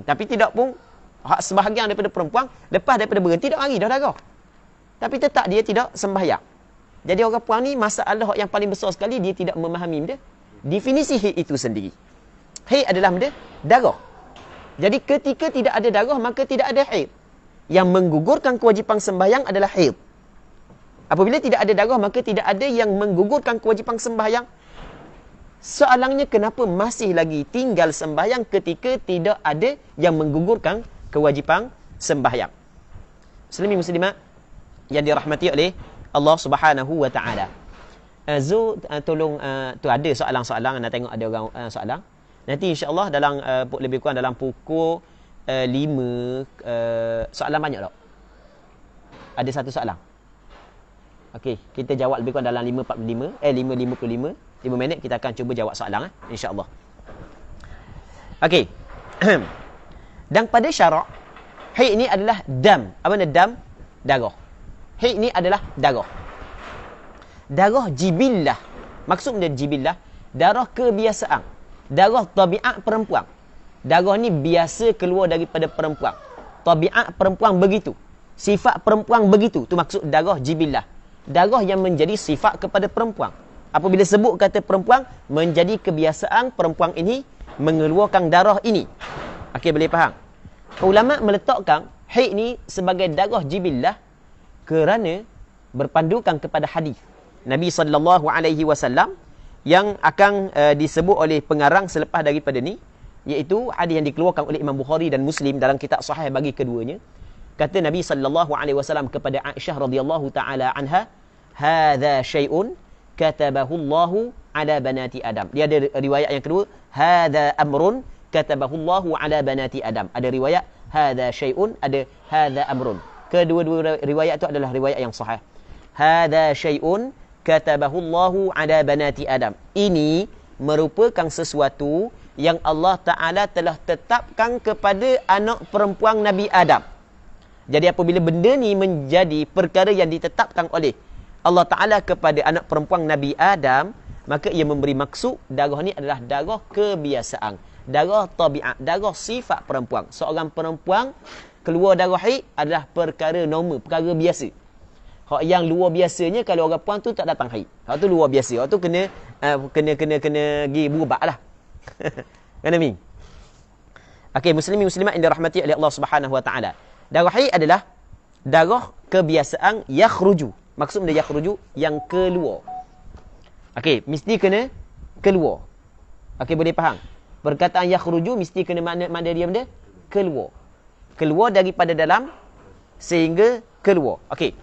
Tapi tidak pun hak sebahagian daripada perempuan, lepas daripada berhenti dah hari dah darah. Tapi tetap dia tidak sembahyang. Jadi orang puan ni, masalah yang paling besar sekali, dia tidak memahami benda definisi haid itu sendiri. Haid adalah benda darah. Jadi ketika tidak ada darah, maka tidak ada haid. Yang menggugurkan kewajipan sembahyang adalah haid. Apabila tidak ada darah, maka tidak ada yang menggugurkan kewajipan sembahyang. Soalannya, kenapa masih lagi tinggal sembahyang ketika tidak ada yang menggugurkan kewajipan sembahyang? Muslimin muslimat yang dirahmati oleh Allah Subhanahu wa taala. Zul, tolong tu ada soalan-soalan, nak tengok ada orang soalan. Nanti insya-Allah dalam lebih kurang dalam pukul 5 soalan banyak tak? Ada satu soalan. Okey, kita jawab lebih kurang dalam 5.55 5 minit kita akan cuba jawab soalan insya-Allah. Okey. Dan pada syarak, haid ini adalah dam. Apa nama dam? Darah. Haid ini adalah darah. Darah jibillah. Maksudnya jibillah, darah kebiasaan. Darah tabiat perempuan. Darah ni biasa keluar daripada perempuan. Tabiat perempuan begitu. Sifat perempuan begitu. Tu maksud darah jibillah. Darah yang menjadi sifat kepada perempuan. Apabila sebut kata perempuan, menjadi kebiasaan perempuan ini mengeluarkan darah ini. Okey, boleh faham? Ulama meletakkan haid ni sebagai darah jibillah kerana berpandukan kepada hadis Nabi SAW yang akan disebut oleh pengarang selepas daripada ni, iaitu hadis yang dikeluarkan oleh Imam Bukhari dan Muslim dalam kitab sahih bagi keduanya. Kata Nabi SAW kepada Aisyah radhiyallahu taala anha, "Hadza syai'un katabahu Allahu ala banati Adam." Dia ada riwayat yang kedua, "Hadza amrun katabahu Allahu ala banati Adam." Ada riwayat hadza syai'un, ada hadza amrun. Kedua-dua riwayat itu adalah riwayat yang sahih. Hadza syai'un katabahu Allahu ala banati Adam. Ini merupakan sesuatu yang Allah Ta'ala telah tetapkan kepada anak perempuan Nabi Adam. Jadi apabila benda ni menjadi perkara yang ditetapkan oleh Allah Ta'ala kepada anak perempuan Nabi Adam, maka ia memberi maksud darah ni adalah darah kebiasaan, darah tabiat, darah sifat perempuan. Seorang perempuan keluar darah haid adalah perkara normal, perkara biasa. Hak yang luar biasanya kalau orang puan tu tak datang haid. Hak tu luar biasa. Hak tu kena pergi berubat lah. Kena mi. Okey, muslimin muslimat yang dirahmati oleh Allah Subhanahu wa taala. Darah haid adalah darah kebiasaan yakhruju. Maksud dia yakhruju, yang keluar. Okey, mesti kena keluar. Okey, boleh faham? Perkataan yakhruju mesti kena makna dia benda keluar. Keluar daripada dalam sehingga keluar. Okey.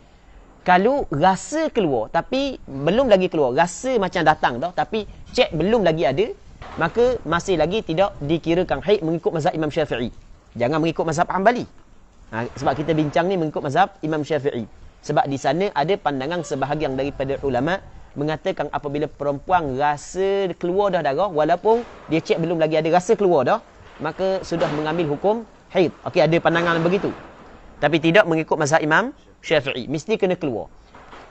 Kalau rasa keluar tapi belum lagi keluar, rasa macam datang dah tapi cek belum lagi ada, maka masih lagi tidak dikirakan haid mengikut mazhab Imam Syafi'i. Jangan mengikut mazhab Hanbali. Sebab kita bincang ni mengikut mazhab Imam Syafi'i. Sebab di sana ada pandangan sebahagian daripada ulama mengatakan apabila perempuan rasa keluar dah darah, walaupun dia cek belum lagi ada rasa keluar dah, maka sudah mengambil hukum haid. Okey, ada pandangan begitu. Tapi tidak mengikut mazhab Imam Syafi'i. Mesti kena keluar.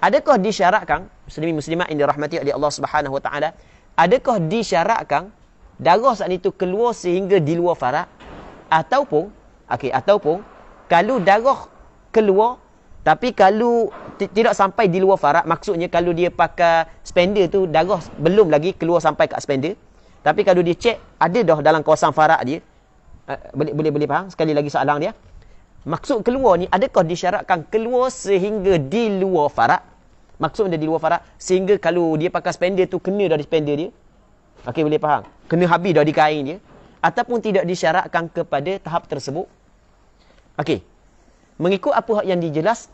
Adakah disyaratkan, muslimin muslimat yang dirahmati oleh Allah Subhanahu Wa Taala, adakah disyaratkan darah saat itu keluar sehingga di luar faraq? Ataupun kalau darah keluar tapi kalau tidak sampai di luar faraq, maksudnya kalau dia pakai spender tu darah belum lagi keluar sampai kat spender, tapi kalau dia cek ada dah dalam kawasan faraq dia, boleh faham? Sekali lagi soalan dia, maksud keluar ni adakah disyaratkan keluar sehingga di luar faraq? Maksudnya di luar faraq sehingga kalau dia pakai spender tu kena dah di spender dia. Okey, boleh faham? Kena habis dah di kain dia, ataupun tidak disyaratkan kepada tahap tersebut. Okey. Mengikut apa yang dijelas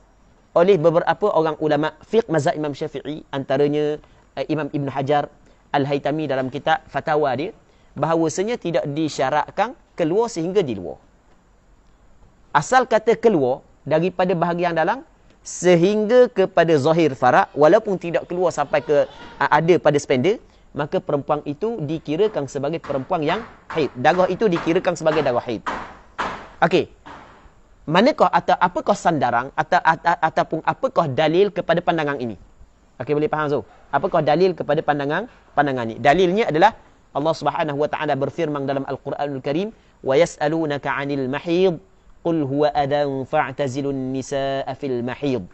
oleh beberapa orang ulama fiqh mazhab Imam Syafi'i, antaranya Imam Ibn Hajar Al-Haytami dalam kitab Fatawa dia, bahawasanya tidak disyaratkan keluar sehingga di luar. Asal kata keluar daripada bahagian dalam sehingga kepada zahir faraq, walaupun tidak keluar sampai ke ada pada spender, maka perempuan itu dikirakan sebagai perempuan yang haid. Darah itu dikirakan sebagai darah haid. Okey. Manakah atau apakah sandaran ataupun apakah dalil kepada pandangan ini? Okey, boleh faham Zul? Apakah dalil kepada pandangan ini? Dalilnya adalah Allah Subhanahu Wa Taala berfirman dalam Al-Quranul Karim, "Wa yas'alunaka 'anil mahid, qul huwa adan fa'tazilun nisaa fil mahid."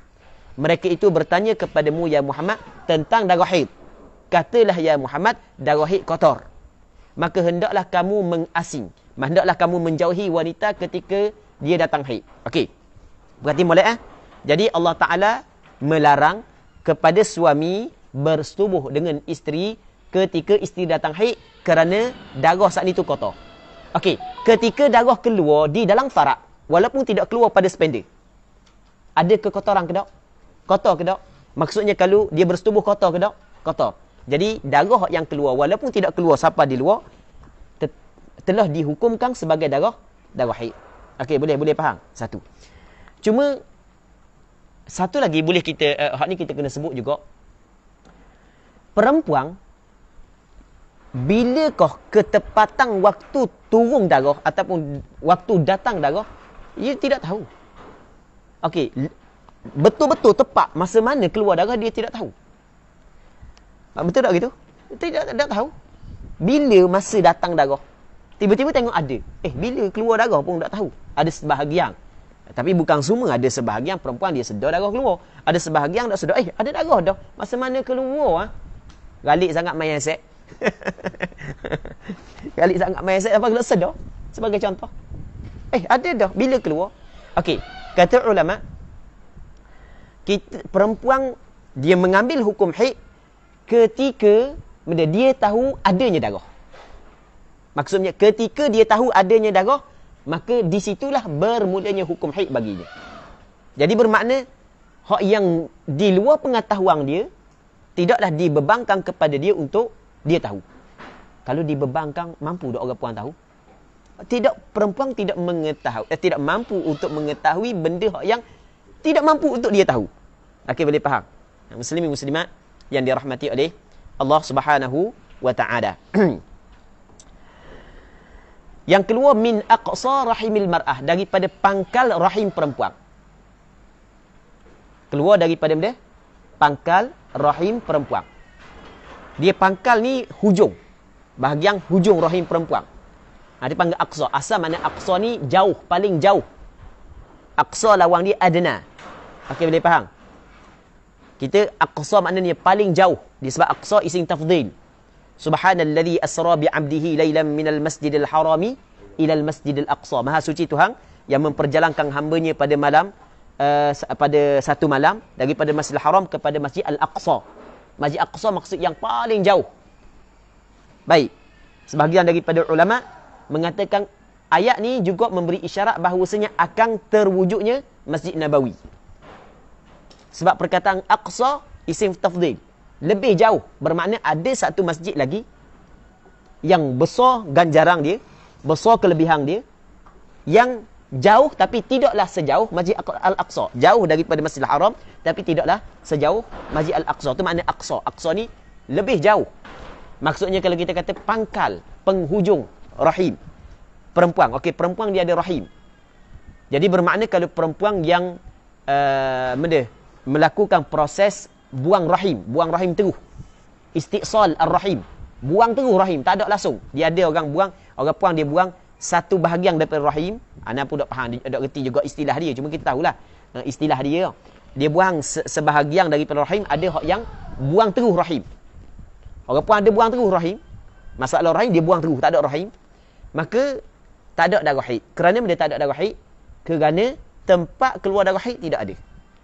Mereka itu bertanya kepadamu ya Muhammad tentang darah haid. Katalah ya Muhammad, darah haid kotor. Maka hendaklah kamu mengasing, hendaklah kamu menjauhi wanita ketika dia datang haid. Okey. Berarti molek Jadi Allah Taala melarang kepada suami bersetubuh dengan isteri ketika isteri datang haid kerana darah saat itu kotor. Okey, ketika darah keluar di dalam faraq, walaupun tidak keluar pada spender, ada kekotoran ke tak? Kotor ke tak? Maksudnya kalau dia bersetubuh kotor ke tak? Kotor. Jadi darah yang keluar walaupun tidak keluar sampai di luar telah dihukumkan sebagai darah haid. Okey, boleh faham? Satu. Cuma satu lagi boleh kita hak ni kita kena sebut juga. Perempuan bilakah ketepatan waktu turun darah ataupun waktu datang darah, ia tidak tahu. Okey, betul-betul tepat masa mana keluar darah dia tidak tahu. Betul tak gitu? Tidak tahu. Bila masa datang darah? Tiba-tiba tengok ada. Bila keluar darah pun tak tahu. Ada sebahagian. Tapi bukan semua. Ada sebahagian perempuan dia sedar darah keluar. Ada sebahagian tak sedar. Ada darah dah. Masa mana keluar? Galik sangat main aset. Galik sangat main aset. Apa tak sedar? Sebagai contoh. Ada dah. Bila keluar? Okey. Kata ulama, perempuan dia mengambil hukum haid ketika dia tahu adanya darah. Maksudnya ketika dia tahu adanya darah, maka di situlah bermulanya hukum haid baginya. Jadi bermakna hak yang di luar pengetahuan dia tidaklah dibebankan kepada dia untuk dia tahu. Kalau dibebankan, mampu tak orang puan tahu? Tidak, perempuan tidak mengetahui, tidak mampu untuk mengetahui benda hak yang tidak mampu untuk dia tahu. Okey, boleh faham? Muslimin muslimat yang dirahmati oleh Allah Subhanahu Wa Taala. Yang keluar min aqsa rahimil mar'ah, daripada pangkal rahim perempuan. Keluar daripada benda pangkal rahim perempuan. Dia pangkal ni hujung, bahagian hujung rahim perempuan. Dia panggil aqsa. Asal mana aqsa ni jauh, paling jauh. Aqsa lawang dia adna. Okey, boleh faham? Kita aqsa maknanya paling jauh. Disebab aqsa isim tafdhil. Subhanalladzi asra bi'abdihi lailan minal masjidil harami ilal masjidil aqsa. Maha suci Tuhan yang memperjalankan hambanya pada malam pada satu malam daripada Masjidil Haram kepada Masjid Al-Aqsa. Masjid Al-Aqsa maksud yang paling jauh. Baik. Sebahagian daripada ulama mengatakan ayat ni juga memberi isyarat bahawasanya akan terwujudnya Masjid Nabawi. Sebab perkataan Aqsa isim tafdhil, lebih jauh, bermakna ada satu masjid lagi yang besar ganjaran dia, besar kelebihan dia, yang jauh tapi tidaklah sejauh Masjid Al-Aqsa. Jauh daripada Masjidil Haram tapi tidaklah sejauh Masjid Al-Aqsa. Itu makna Aqsa. Aqsa ni lebih jauh. Maksudnya kalau kita kata pangkal, penghujung rahim perempuan. Okey, perempuan dia ada rahim. Jadi bermakna kalau perempuan yang melakukan proses buang rahim terus. Istiqsal ar-rahim. Buang terus rahim, tak ada langsung. Dia ada orang buang, orang puan dia buang satu bahagian daripada rahim. Ana pun tak faham, tak reti juga istilah dia. Cuma kita tahulah istilah dia. Dia buang sebahagian daripada rahim, ada hak yang buang terus rahim. Orang puan ada buang terus rahim. Masalah rahim dia buang terus, tak ada rahim. Maka tak ada darah haid. Kerana dia tak ada darah haid, kerana tempat keluar darah haid tidak ada.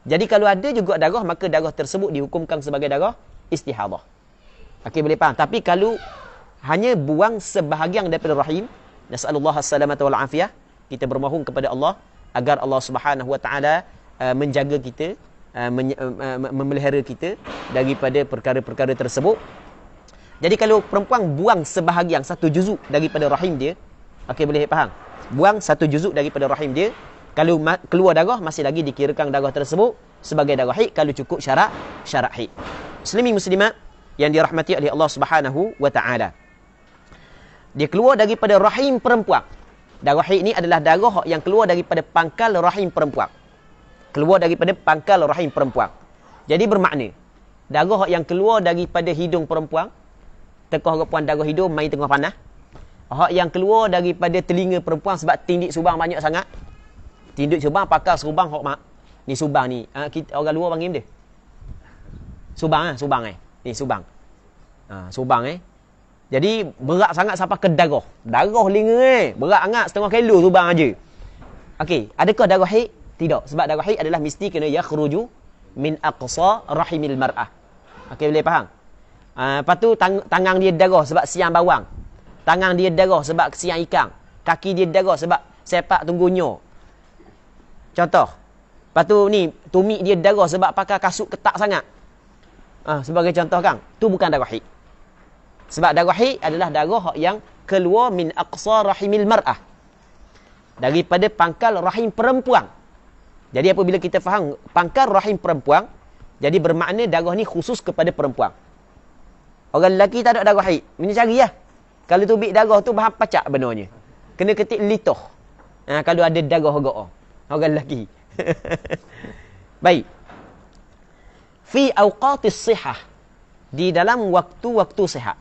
Jadi kalau ada juga darah, maka darah tersebut dihukumkan sebagai darah istihadah. Okey, boleh faham. Tapi kalau hanya buang sebahagian daripada rahim, nasallallahu as-salamata wal afiyah, kita bermohon kepada Allah agar Allah Subhanahu wa taala menjaga kita, memelihara kita daripada perkara-perkara tersebut. Jadi kalau perempuan buang sebahagian, satu juzuk daripada rahim dia, okey, boleh faham. Buang satu juzuk daripada rahim dia, kalau keluar darah masih lagi dikirakan darah tersebut sebagai darah haid kalau cukup syarat haid. Muslimin muslimat yang dirahmati oleh Allah Subhanahu wa taala. Dia keluar daripada rahim perempuan. Darah haid ni adalah darah yang keluar daripada pangkal rahim perempuan. Keluar daripada pangkal rahim perempuan. Jadi bermakna darah yang keluar daripada hidung perempuan, tekah perempuan darah hidung main tengah panas. Hak yang keluar daripada telinga perempuan sebab tindik subang banyak sangat. Tindik subang pakar subang hok mak. Ni subang ni. Kita orang luar panggil dia. Subang subang Ni subang. Subang Jadi berat sangat sampai ke darah. Darah linga berat sangat setengah kilo subang aja. Okey, adakah darah haid? Tidak. Sebab darah haid adalah mesti kena yakhruju min aqsa rahimil mar'ah. Okey, boleh faham? Lepas tu tangan dia darah sebab siang bawang. Tangan dia darah sebab siang ikan. Kaki dia darah sebab sepak tunggunya. Contoh. Lepas tu ni, tumit dia darah sebab pakai kasut ketat sangat. Sebagai contoh kan. Tu bukan darah haid. Sebab darah haid adalah darah yang keluar min aqsa rahimil mar'ah. Daripada pangkal rahim perempuan. Jadi apabila kita faham pangkal rahim perempuan, jadi bermakna darah ni khusus kepada perempuan. Orang lelaki tak ada darah haid. Ini cari lah. Kalau tubik darah tu bahan pacak benarnya. Kena ketik litoh. Kalau ada darah orang lelaki. Baik. Fi awqatis sihah. Di dalam waktu-waktu sihat.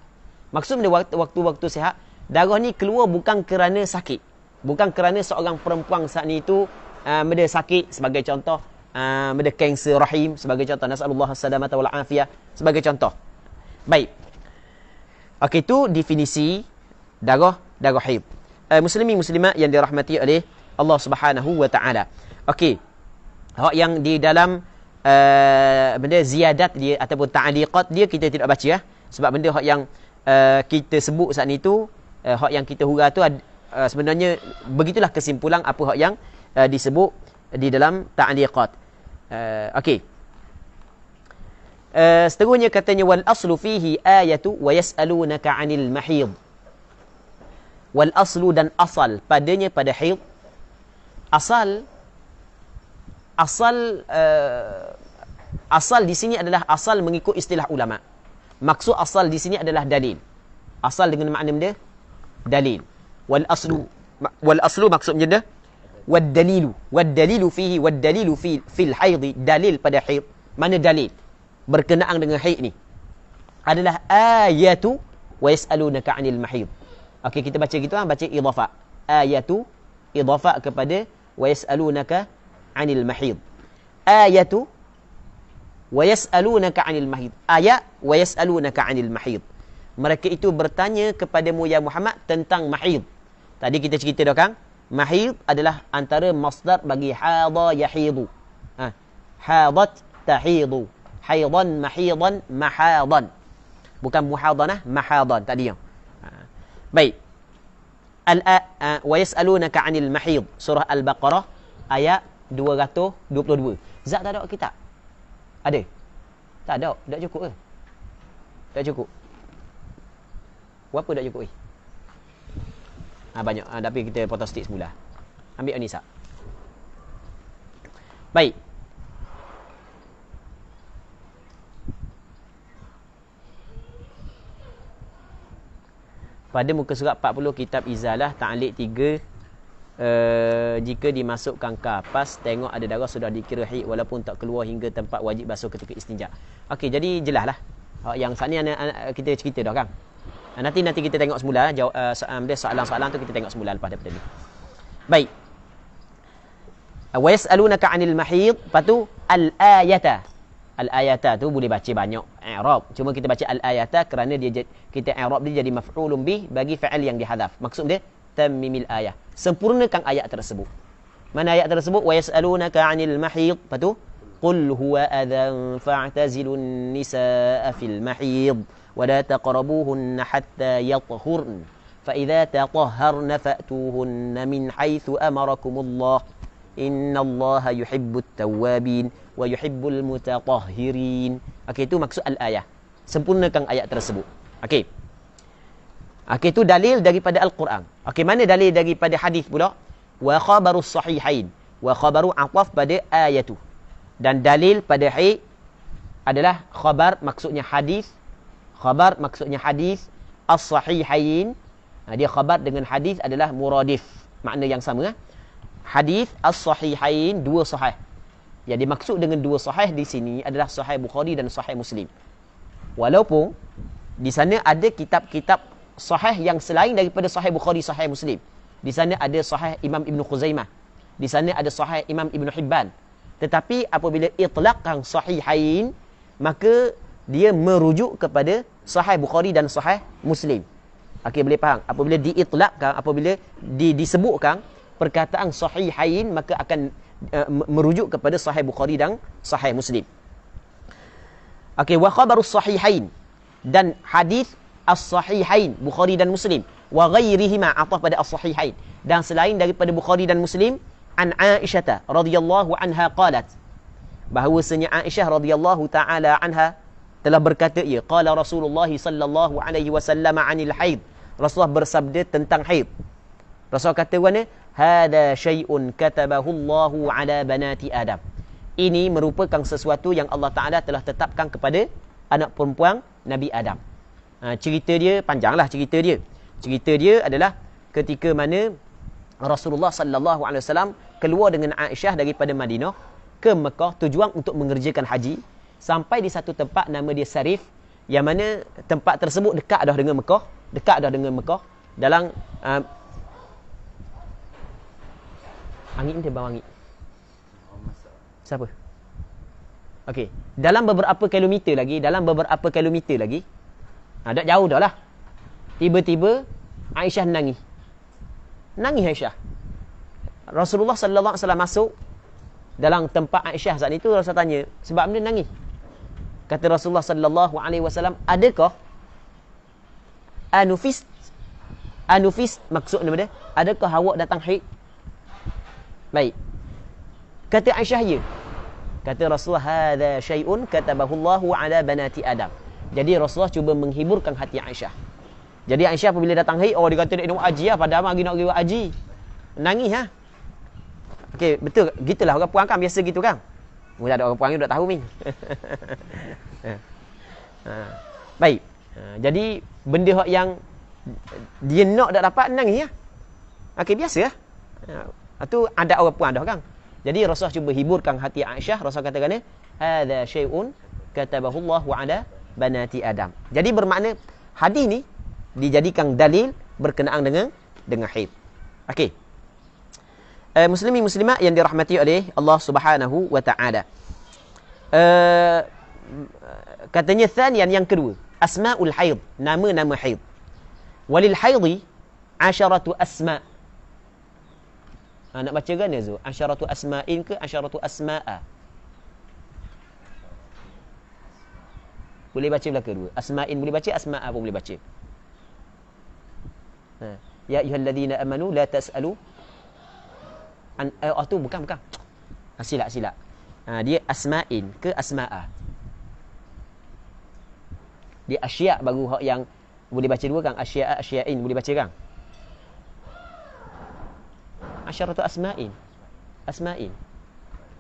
Maksudnya waktu-waktu sihat, darah ni keluar bukan kerana sakit. Bukan kerana seorang perempuan saat ni tu ada sakit sebagai contoh, ada kanser rahim sebagai contoh, nasallallahu as-salamata wal afiyah sebagai contoh. Baik. Okey, itu definisi darah haid. Muslimin muslimat yang dirahmati oleh Allah Subhanahu wa taala. Okey. Hak yang di dalam benda ziyadat dia ataupun ta'liqat dia kita tidak baca ya. Sebab benda hak yang kita sebut saat ni tu, hak yang kita hurah tu sebenarnya begitulah kesimpulan apa hak yang disebut di dalam ta'liqat. Okey. Seterusnya katanya wal aslu fihi ayatu wa yas'alunaka 'anil mahid. Wal aslu dan asal padanya pada haid. Asal di sini adalah asal mengikut istilah ulama. Maksud asal di sini adalah dalil. Asal dengan makna dia dalil. Wal aslu maksudnya dia wad dalilu fihi fil haid, dalil pada haid. Mana dalil berkenaan dengan haid ni adalah ayatu wa yas'alunaka 'anil mahid. Okey, kita baca gitu baca idhafah. Ayatu idhafah kepada wa yas'alunaka 'anil mahid. Ayatu wa yas'alunaka 'anil mahid. Ayat wa yas'alunaka 'anil mahid. Mereka itu bertanya kepadamu ya Muhammad tentang mahid. Tadi kita cerita dah kan, Mahid adalah antara masdar bagi hada yahidu. Hadat tahidu. Haidan, mahidan, mahadan. Bukan muhadanah, mahadan. Tadi yang. Baik. Wa yas'alunaka 'anil mahid. Surah Al-Baqarah ayat 222. Zat tak ada kitab? Ada? Tak ada. Tak cukup ke? Tak cukup. Berapa tak cukup? Banyak. Tapi kita potong stick semula. Ambil Anisa. Baik. Pada muka surat 40 kitab Izalah ta'liq 3, jika dimasukkan kapas tengok ada darah sudah dikira haid walaupun tak keluar hingga tempat wajib basuh ketika istinja. Okey, jadi jelaslah. Yang saat ni kita cerita dah kan. Nanti kita tengok semula jawab soalan-soalan tu kita tengok semula lepas daripada ni. Baik. Wa yas'alunaka 'anil mahid, patu al-ayata. Al-ayata tu boleh baca banyak i'rab. Cuma kita baca al-ayata kerana kita i'rab dia jadi maf'ulun bih bagi fa'il yang dihadzaf. Maksud dia tammimil ayah. Sempurnakan ayat tersebut. Mana ayat tersebut? Wa yas'alunaka 'anil mahid. Patu qul huwa adhan fa'tazilun nisaa fil mahid wa la taqrabuhunna hatta yathhurn. Fa idza tatahharna fa'tuhunna min haitsu amarakumullah. Innallaha yuhibbut tawwabin wa yuhibbul mutatahhirin. Okey, itu maksud al-ayah. Sempurnakan ayat tersebut. Okey. Okey, itu dalil daripada Al-Quran. Okey, mana dalil daripada hadis pula? Wa khabarus sahihain. Wa khabaru ataf pada ayatu. Dan dalil pada haid adalah khabar maksudnya hadis. Khabar maksudnya hadis as-sahihain. Dia khabar dengan hadis adalah muradif. Makna yang sama. Hadis as-sahihain, dua sahih. Yang dimaksud dengan dua sahih di sini adalah Sahih Bukhari dan Sahih Muslim. Walaupun di sana ada kitab-kitab sahih yang selain daripada Sahih Bukhari, Sahih Muslim. Di sana ada Sahih Imam Ibn Khuzaimah. Di sana ada Sahih Imam Ibn Hibban. Tetapi apabila itlaqkan sahihain, maka dia merujuk kepada Sahih Bukhari dan Sahih Muslim. Okey, boleh faham? Apabila diitlaqkan, apabila disebutkan perkataan sahihain, maka akan merujuk kepada Sahih Bukhari dan Sahih Muslim. Okey, wa khabarus sahihain, dan hadis as-sahihain Bukhari dan Muslim, wa ghairihima ataf pada as-sahihain, dan selain daripada Bukhari dan Muslim, an Aisyah radhiyallahu anha qalat, bahawasanya Aisyah radhiyallahu taala anha telah berkata, ia qala Rasulullah sallallahu alaihi wasallam 'anil haid. Rasulullah bersabda tentang haid. Rasulullah kata mana? Hada syai'un katabahu Allahu ala banati Adam. Ini merupakan sesuatu yang Allah Ta'ala telah tetapkan kepada anak perempuan Nabi Adam. Cerita dia, panjanglah cerita dia. Cerita dia adalah ketika mana Rasulullah sallallahu alaihi wasallam keluar dengan Aisyah daripada Madinah ke Mekah tujuan untuk mengerjakan haji. Sampai di satu tempat nama dia Sarif, yang mana tempat tersebut dekat dah dengan Mekah. Dekat dah dengan Mekah. Dalam angin dia bawa angin. Siapa? Okey, dalam beberapa kilometer lagi, tak jauh dah lah. Tiba-tiba Aisyah nangis. Nangis Aisyah. Rasulullah sallallahu alaihi wasallam masuk dalam tempat Aisyah saat itu. Rasul tanya, sebab mana nangis? Kata Rasulullah sallallahu alaihi wasallam, adakah anufis maksudnya dia, adakah awak datang haid? Baik. Kata Aisyah, ya. Kata Rasulullah, hadza syai'un katabahu Allahu ala banati Adam. Jadi Rasulullah cuba menghiburkan hati Aisyah. Jadi Aisyah apabila datang haid, dia kata dia nak haji lah, padahal lagi nak pergi haji. Nangis ha. Okey, betul. Gitulah orang puan kan biasa gitu kan. Mula ada orang puan ni dah tahu ni. Baik. Jadi benda yang dia nak tak dapat, nangis ya. Okey, biasa lah. Itu ada orang puan dah kan. Jadi Rasulullah cuba hiburkan hati Aisyah. Rasulullah katakan, hadza syai'un katabahu Allahu ala banati Adam. Jadi bermakna hadis ni dijadikan dalil berkenaan dengan haid. Okey. Muslimin muslimat yang dirahmati oleh Allah Subhanahu wa taala. Katanya thaniyan, yang kedua, asmaul haid, nama-nama haid. Walil haidhi 10 asma. Nak baca gana tu? Asyaratu asma'in ke asyaratu asma'a? Boleh baca belaka dua. Asma'in boleh baca, asma'a pun boleh baca. Ya ayyuhalladzina amanu la tas'alu an tu bukan. Silap. Dia asma'in ke asma'a? Dia asya' baru hak yang boleh baca dua kan? Asya'in boleh baca kan? Asyaratu asma'in.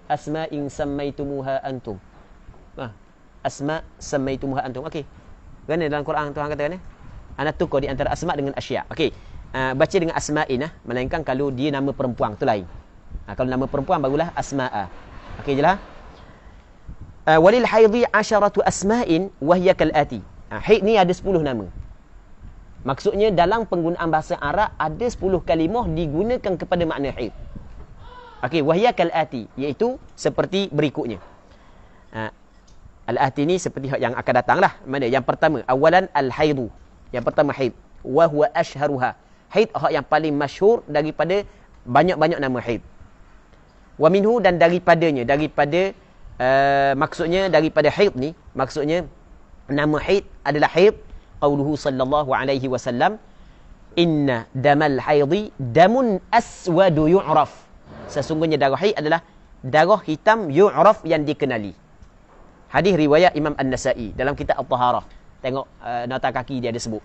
Asma'in sammaitumuha antum. Asma' sammaitumuha antum. Okey. Kerana dalam Quran Tuhan kata kan? Ana tukar di antara asma' dengan asya'. Okey. Baca dengan asma'in melainkan kalau dia nama perempuan tu lain. Kalau nama perempuan barulah asma'a. Okey jelas? Walil haidhi asyaratu asma'in wa hiya kalati. Haid ni ada 10 nama. Maksudnya dalam penggunaan bahasa Arab ada 10 kalimah digunakan kepada makna haid. Okey, wa hiya kalati, iaitu seperti berikutnya. Al-ati ni seperti yang akan datanglah. Mana? Yang pertama, awalan al-haidu. Yang pertama haid. Wa huwa ashharuha. Haid hak yang paling masyhur daripada banyak-banyak nama haid. Wa minhu, dan daripadanya, maksudnya daripada haid ni, maksudnya nama haid adalah haid qauluhu sallallahu alaihi wasallam, inna damal haidhi damun aswadu yu'raf. Sesungguhnya darah haid adalah darah hitam yu'raf yang dikenali. Hadis riwayat Imam An-Nasa'i dalam kitab At-Taharah. Tengok nota kaki dia ada sebut.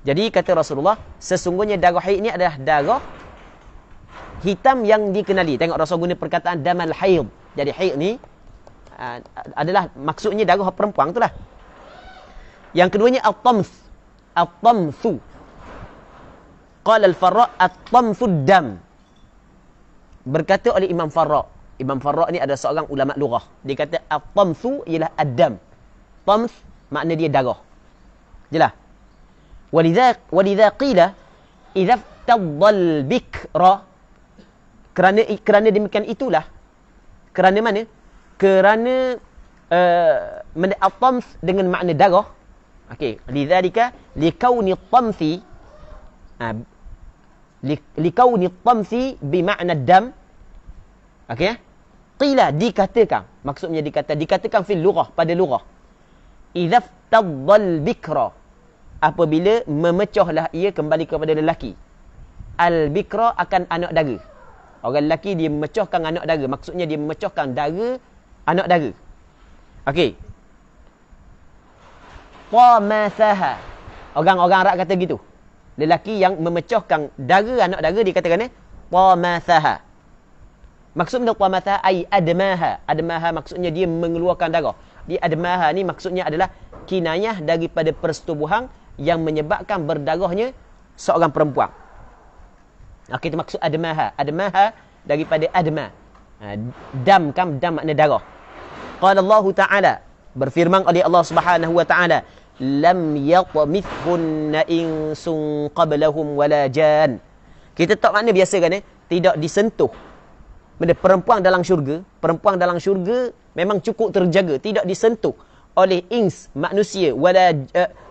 Jadi kata Rasulullah, sesungguhnya darah haid ni adalah darah hitam yang dikenali. Tengok Rasul guna perkataan damal haid. Jadi haid ni adalah maksudnya darah perempuan itulah. Yang keduanya at-tamthu. Qala al-Farra at-tamthu dam. Berkata oleh Imam Farra. Imam Farra ni adalah seorang ulama lughah. Dia kata at-tamthu ialah ad-dam. Tamth makna dia darah. Jelas? Walidha qila idza tadhal bikra. Kerana demikian itulah. Kerana mana? Kerana at-tamth dengan makna darah. Okey, lidzalika likauni at-tamthi likauni at-tamthi bimakna dam. Okey? Qila, dikatakan. Maksudnya dikatakan fil lughah, pada lughah. Idza tadhal bikra, apabila memecahlah ia kembali kepada lelaki. Al-bikra akan anak dara. Orang lelaki dia memecahkan anak dara. Maksudnya dia memecahkan dara anak dara. Okey. Qamathaha. Orang-orang Arab kata gitu. Lelaki yang memecahkan dara anak dara dikatakan qamathaha. Maksudnya qamathaha ai admaha. Admaha maksudnya dia mengeluarkan darah. Dia admaha ni maksudnya adalah kinayah daripada persetubuhan yang menyebabkan berdarahnya seorang perempuan. Okey, itu maksud admaha. Admaha daripada adma. Dam makna darah. Qala Allah Ta'ala, berfirman oleh Allah Subhanahu wa Ta'ala, lam yatmithunna insun qablahum wala jan. Kita tak makna biasa kan tidak disentuh. Benda perempuan dalam syurga memang cukup terjaga, tidak disentuh oleh ins manusia wala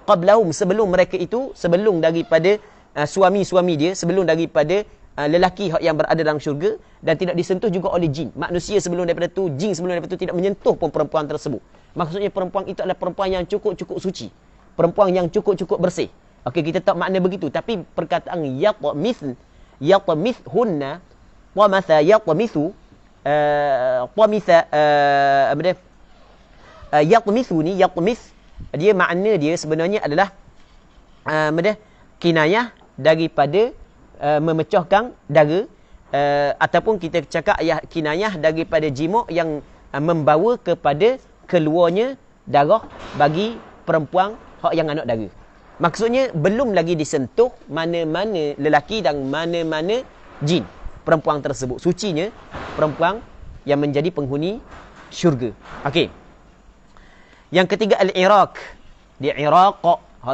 qablahum, sebelum mereka itu, sebelum daripada suami-suami dia, sebelum daripada lelaki yang berada dalam syurga, dan tidak disentuh juga oleh jin. Manusia sebelum daripada tu, jin sebelum daripada tu tidak menyentuh pun perempuan tersebut. Maksudnya perempuan itu adalah perempuan yang cukup-cukup suci. Perempuan yang cukup-cukup bersih. Okey, kita tak makna begitu. Tapi perkataan yatmithunna, wamatha yatmithu, yatmithu ni, yatmith, dia makna dia sebenarnya adalah kinayah daripada memecahkan dara, ataupun kita cakap kinayah daripada jima' yang membawa kepada keluarnya darah bagi perempuan yang anak dara. Maksudnya belum lagi disentuh mana-mana lelaki dan mana-mana jin perempuan tersebut. Sucinya perempuan yang menjadi penghuni syurga. Okey. Yang ketiga al-Iraq. Di Iraq,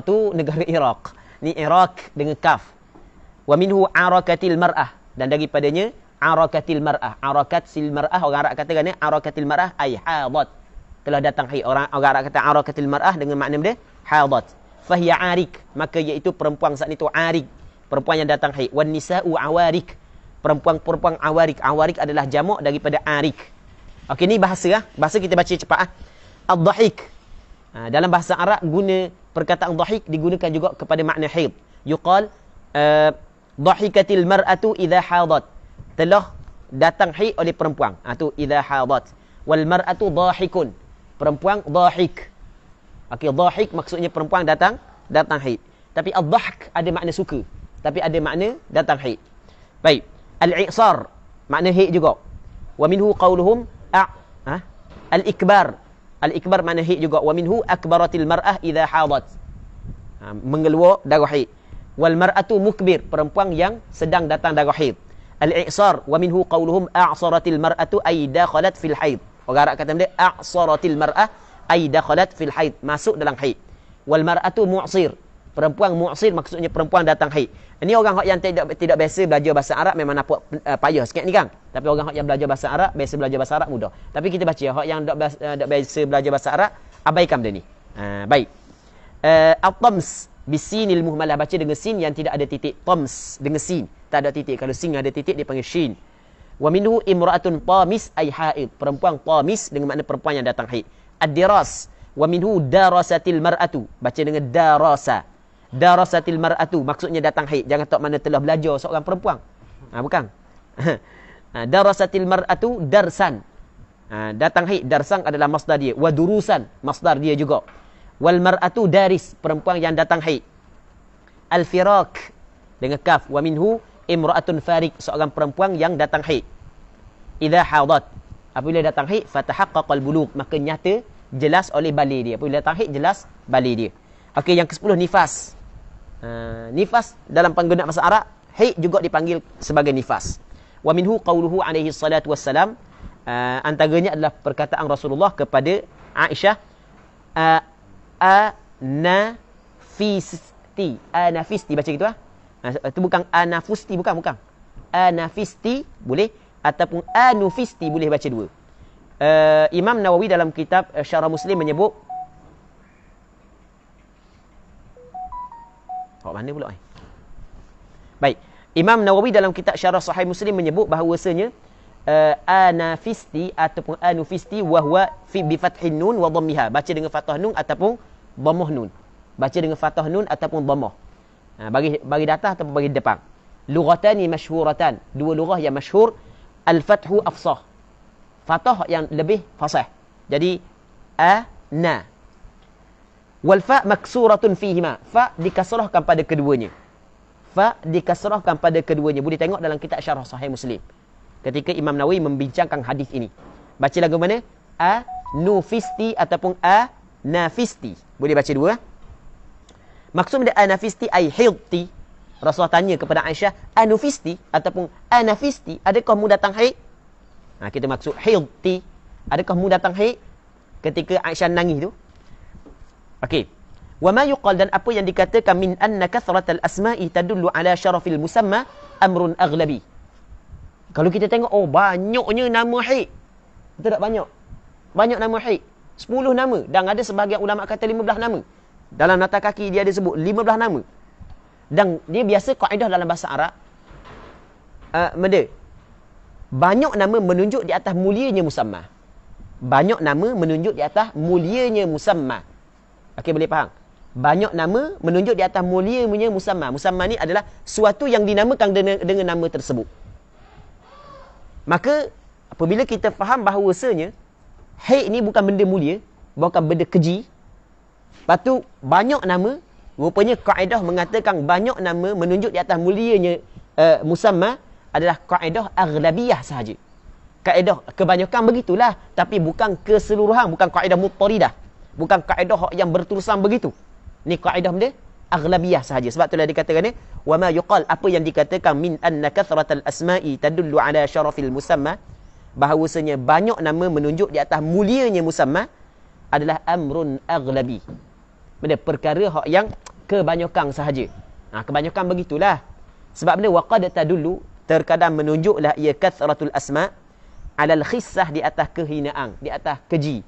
tu negara Iraq. Ni Iraq dengan kaf. Wa minhu arakatil mar'ah, dan daripadanya arakatil mar'ah. Arakatil mar'ah, orang Arab kata kan arakatil mar'ah ai hadat. Telah datang haid. Orang Arab kata arakatil mar'ah dengan makna dia hadat. Fahiya arik, maka iaitu perempuan saat itu arik, perempuan yang datang haid. Wan nisa'u awarik, perempuan-perempuan awarik. Awarik adalah jamak daripada arik. Okey, ni bahasa bahasa kita baca cepat ad-dhahik. Dalam bahasa Arab guna perkataan dhahik digunakan juga kepada makna haid. Yuqal dhahikatil mar'atu idza hadat. Telah datang haid oleh perempuan. Tu idza hadat. Wal mar'atu dhahikun. Perempuan dhahik. Okey, dhahik maksudnya perempuan datang haid. Tapi ad-dhahk ada makna suka. Tapi ada makna datang haid. Baik. Al-i'sar makna haid juga. Wa minhu qauluhum al-ikbar. Al-ikbar makna haid juga. Wa minhu akbaratil mar'ah idza hadat. Mengeluar darah haid. Wal mar'atu mukbir, perempuan yang sedang datang darah haid. Al-i'sar wa minhu qauluhum a'saratil mar'atu ay dakhalat fil haid. Orang Arab kata dia a'saratil mar'ah ay dakhalat fil haid, masuk dalam haid. Wal mar'atu mu'sir, perempuan mu'sir maksudnya perempuan datang haid. Ini orang yang tidak biasa belajar bahasa Arab memang nampak payah sikit ni kan. Tapi orang yang belajar bahasa Arab, biasa belajar bahasa Arab mudah. Tapi kita baca hak yang tak biasa belajar bahasa Arab, abaikan benda ni. Baik. At-tams bisinil muhmalah, baca dengan sin yang tidak ada titik. Tams dengan sin, tak ada titik. Kalau sin ada titik dia panggil shin. Wa minhu imra'atun tamis ay haid, perempuan tamis dengan makna perempuan yang datang haid. Ad-diras wa minhu darasatil mar'atu, baca dengan darasa. Darasatil mar'atu maksudnya datang haid. Jangan tak mana telah belajar seorang perempuan. Bukan. Darasatil mar'atu darsan. Datang haid, darsan adalah masdar dia. Wa durusan, masdar dia juga. Wal mar'atu daris, perempuan yang datang haid. Al-firaq dengan kaf. Wa minhu imra'atun farik, seorang perempuan yang datang haid. Idza hadat, apabila datang haid, fatahaqqaqal bulugh, maka nyata jelas oleh balik dia. Apabila datang haid jelas balik dia. Okey, yang ke-10 nifas. Nifas dalam penggunaan bahasa Arab, haid juga dipanggil sebagai nifas. Wa minhu qauluhu alaihi salatu wassalam, antaranya adalah perkataan Rasulullah kepada Aisyah, anafisti, baca gitu itu bukan anafusti, bukan. Anafisti boleh ataupun anufisti boleh baca dua. Imam Nawawi dalam kitab Syarah Muslim menyebut mana pula baik, Imam Nawawi dalam kitab Syarah Sahih Muslim menyebut bahawasanya anafisti ataupun anufisti wahwa fi bi fathin nun wa dhammiha, baca dengan fathah nun ataupun dhammah nun, baca dengan fathah nun ataupun dhammah, bagi data ataupun bagi depan. Lughatani masyhuratan, dua lughah yang masyhur. Al-fathu afsah, fathah yang lebih fasih, jadi ana. Wal fa maksuratun fihima, fa dikasrahkan pada keduanya. Fa dikasrahkan pada keduanya. Boleh tengok dalam kitab Syarah Sahih Muslim ketika Imam Nawawi membincangkan hadis ini. Baca lagu mana? Anufisti ataupun anafisti. Boleh baca dua. Maksud dia anafisti ay hidti. Rasulullah tanya kepada Aisyah, anufisti ataupun anafisti, adakah mu datang haid? Kita maksud hidti, adakah mu datang haid? Ketika Aisyah nangis tu. Okey. Wa ma yuqal, dan apa yang dikatakan min anna kathratal asma'i tadullu ala syarafil musamma amrun aghlabi. Kalau kita tengok, banyaknya nama haid. Betul tak banyak? Banyak nama haid. 10 nama, dan ada sebahagian ulama kata 15 nama. Dalam nota kaki dia ada sebut 15 nama. Dan dia biasa kaedah dalam bahasa Arab, banyak nama menunjuk di atas mulianya musamma. Banyak nama menunjuk di atas mulianya musamma. Okey, boleh faham? Banyak nama menunjuk di atas mulianya musamma. Musamma ni adalah suatu yang dinamakan dengan nama tersebut. Maka apabila kita faham bahawasanya haid ni bukan benda mulia, bukan benda keji, lepas tu banyak nama, rupanya kaedah mengatakan banyak nama menunjuk di atas mulianya musamma adalah kaedah aghlabiyah sahaja. Kaedah kebanyakan begitulah, tapi bukan keseluruhan, bukan kaedah muttaridah. Bukan kaedah yang berterusan begitu. Ni kaedah benda aghlabiyah sahaja. Sebab itulah dikatakan ni, wa ma yuqal, apa yang dikatakan min anna kathratal asma'i tadullu ala syarafil musamma, bahawasanya banyak nama menunjuk di atas mulianya musamma adalah amrun aghlabi. Benda perkara yang kebanyakan sahaja. Kebanyakan begitulah. Sebab benda waqad tadullu, terkadang menunjuklah ia kathratul asma' alal khissah, di atas kehinaan, di atas keji.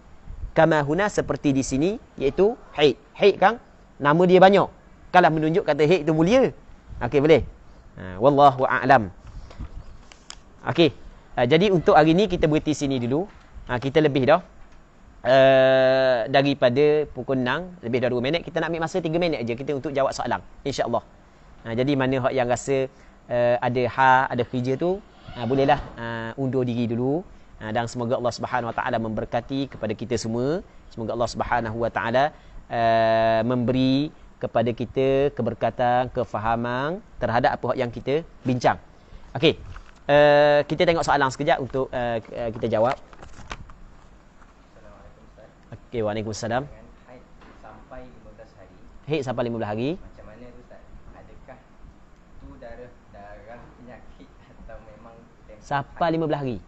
Kama huna, seperti di sini, iaitu haid. Haid kan nama dia banyak. Kalau menunjuk kata haid itu mulia. Okey, boleh. Wallahu a'lam. Okey. Jadi untuk hari ni kita berhenti sini dulu. Kita lebih dah. Daripada pukul 6, lebih dah 2 minit. Kita nak ambil masa 3 minit aja kita untuk jawab soalan. InsyaAllah. Jadi mana hak yang rasa ada kerja tu, bolehlah undur diri dulu. Dan semoga Allah Subhanahu Wa Taala memberkati kepada kita semua. Semoga Allah Subhanahu Wa Taala memberi kepada kita keberkatan, kefahaman terhadap apa yang kita bincang. Okey. Kita tengok soalan sekejap untuk kita jawab. Assalamualaikum Ustaz. Okey, waalaikumsalam. Dengan haid sampai 15 hari. Haid sampai 15 hari. Macam mana tu Ustaz? Adakah tu darah penyakit atau memang Sampai 15 hari.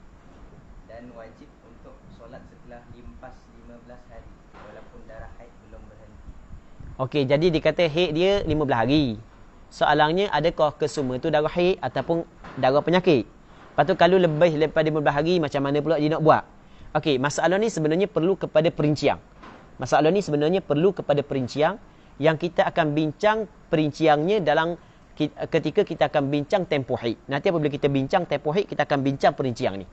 Dan wajib untuk solat setelah lepas 15 hari walaupun darah haid belum berhenti. Okey, jadi dikata haid dia 15 hari. Soalannya, adakah kesemua tu darah haid ataupun darah penyakit? Lepas tu kalau lebih daripada 15 hari, macam mana pula dia nak buat? Okey, masalah ni sebenarnya perlu kepada perincian. Masalah ni sebenarnya perlu kepada perincian yang kita akan bincang perinciannya dalam ketika kita akan bincang tempoh haid. Nanti apabila kita bincang tempoh haid, kita akan bincang perincian ni.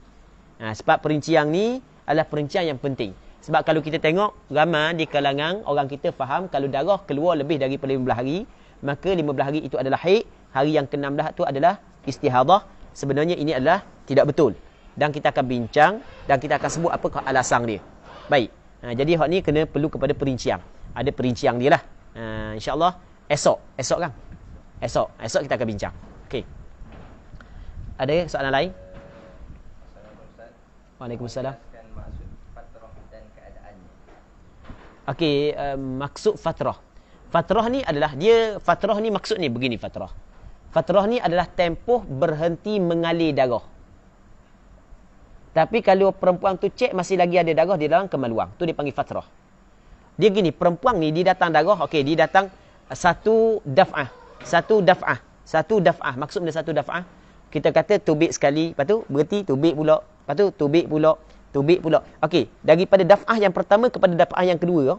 Sebab perincian ni adalah perincian yang penting. Sebab kalau kita tengok ramai di kalangan orang kita faham kalau darah keluar lebih daripada 15 hari, maka 15 hari itu adalah haid, hari yang ke-16 itu adalah istihadah. Sebenarnya ini adalah tidak betul. Dan kita akan bincang dan kita akan sebut apa alasan dia. Baik. Jadi hak ni kena perlu kepada perincian. Ada perincian dia lah. InsyaAllah esok kan? Esok kita akan bincang. Okey. Ada soalan lain? Assalamualaikum Ustaz. Waalaikumsalam. Jelaskan maksud fatrah dan keadaannya. Okey, maksud fatrah. Fatrah ni adalah fatrah ni maksud ni begini fatrah. Fatrah ni adalah tempoh berhenti mengalir darah. Tapi kalau perempuan tu cek masih lagi ada darah di dalam kemaluan, tu dipanggil fatrah. Dia gini, perempuan ni dia datang darah, okey, dia datang satu daf'ah. Maksud benda satu daf'ah, kita kata tubik sekali, lepas tu berhenti tubik pula, lepas tu tubik pula. Okey, daripada daf'ah yang pertama kepada daf'ah yang kedua,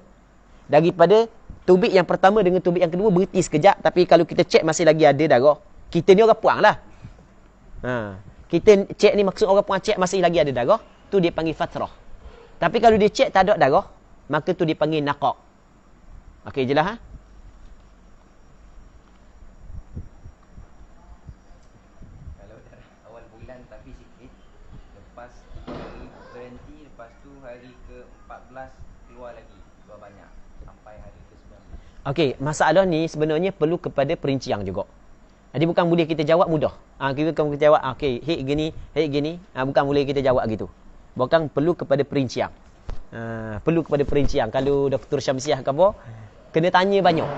daripada tubik yang pertama dengan tubik yang kedua berhenti sekejap, tapi kalau kita cek masih lagi ada darah, kita ni orang puang lah. Kita cek ni maksud orang puang cek masih lagi ada darah, tu dia panggil fatrah. Tapi kalau dia cek tak ada darah, maka tu dipanggil naqa'. Okey, jelas ha? Kalau darah awal bulan tapi sikit, lepas 3 hari berhenti, lepas tu hari ke-14 keluar lagi, keluar banyak sampai hari ke-19. Okey, masalah ni sebenarnya perlu kepada perincian juga. Jadi bukan boleh kita jawab mudah. Kita jawab, okey, haid gini. Bukan boleh kita jawab gitu. Bukan perlu kepada perincian. Perlu kepada perincian. Kalau Dr. Syamsiah ke apa, kena tanya banyak.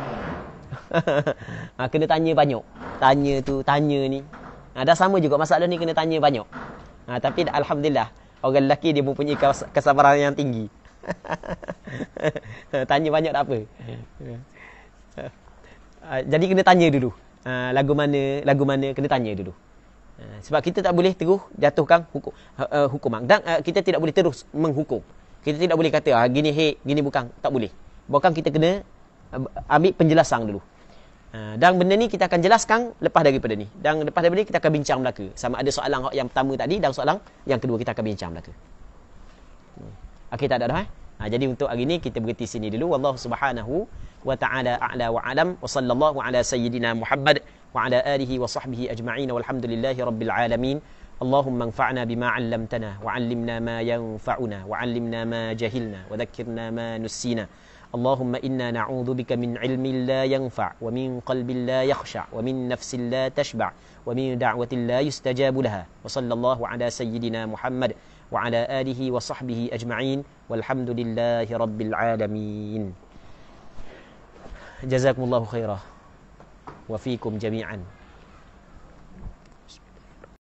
Kena tanya banyak. Tanya ni. Dah sama juga masalah ni kena tanya banyak. Tapi alhamdulillah, orang lelaki dia mempunyai kesabaran yang tinggi. Tanya banyak tak apa. Jadi kena tanya dulu. Lagu mana kena tanya dulu. Sebab kita tak boleh terus jatuhkan hukuman. Dan kita tidak boleh terus menghukum. Kita tidak boleh kata gini haid, gini bukan, tak boleh. Bahkan kita kena ambil penjelasan dulu. Dan benda ni kita akan jelaskan lepas daripada ni. Dan lepas daripada ni kita akan bincang belaka. Sama ada soalan yang pertama tadi dan soalan yang kedua kita akan bincang belaka. Okey, tak ada dah. Jadi untuk hari ni kita berhenti sini dulu. Wallahu subhanahu wa ta'ala a'la wa alam. Wa sallallahu ala sayyidina Muhammad wa ala alihi wa sahbihi ajma'in. Walhamdulillahi rabbil alamin. Allahumma anfa'na bima 'allamtana wa 'allimna ma yanfa'una wa 'allimna ma jahilna wa dhakkirna ma nussina. Allahumma inna na'udzu bika min 'ilmin la yanfa' wa min qalbin la yakhsha' wa min nafsin la tashba' wa min da'watin la yustajabu laha. Wa sallallahu ala sayyidina Muhammad wa ala alihi wa sahbihi ajma'in. Walhamdulillahi rabbil alamin. Jazakumullahu khairah wa fiikum jami'an.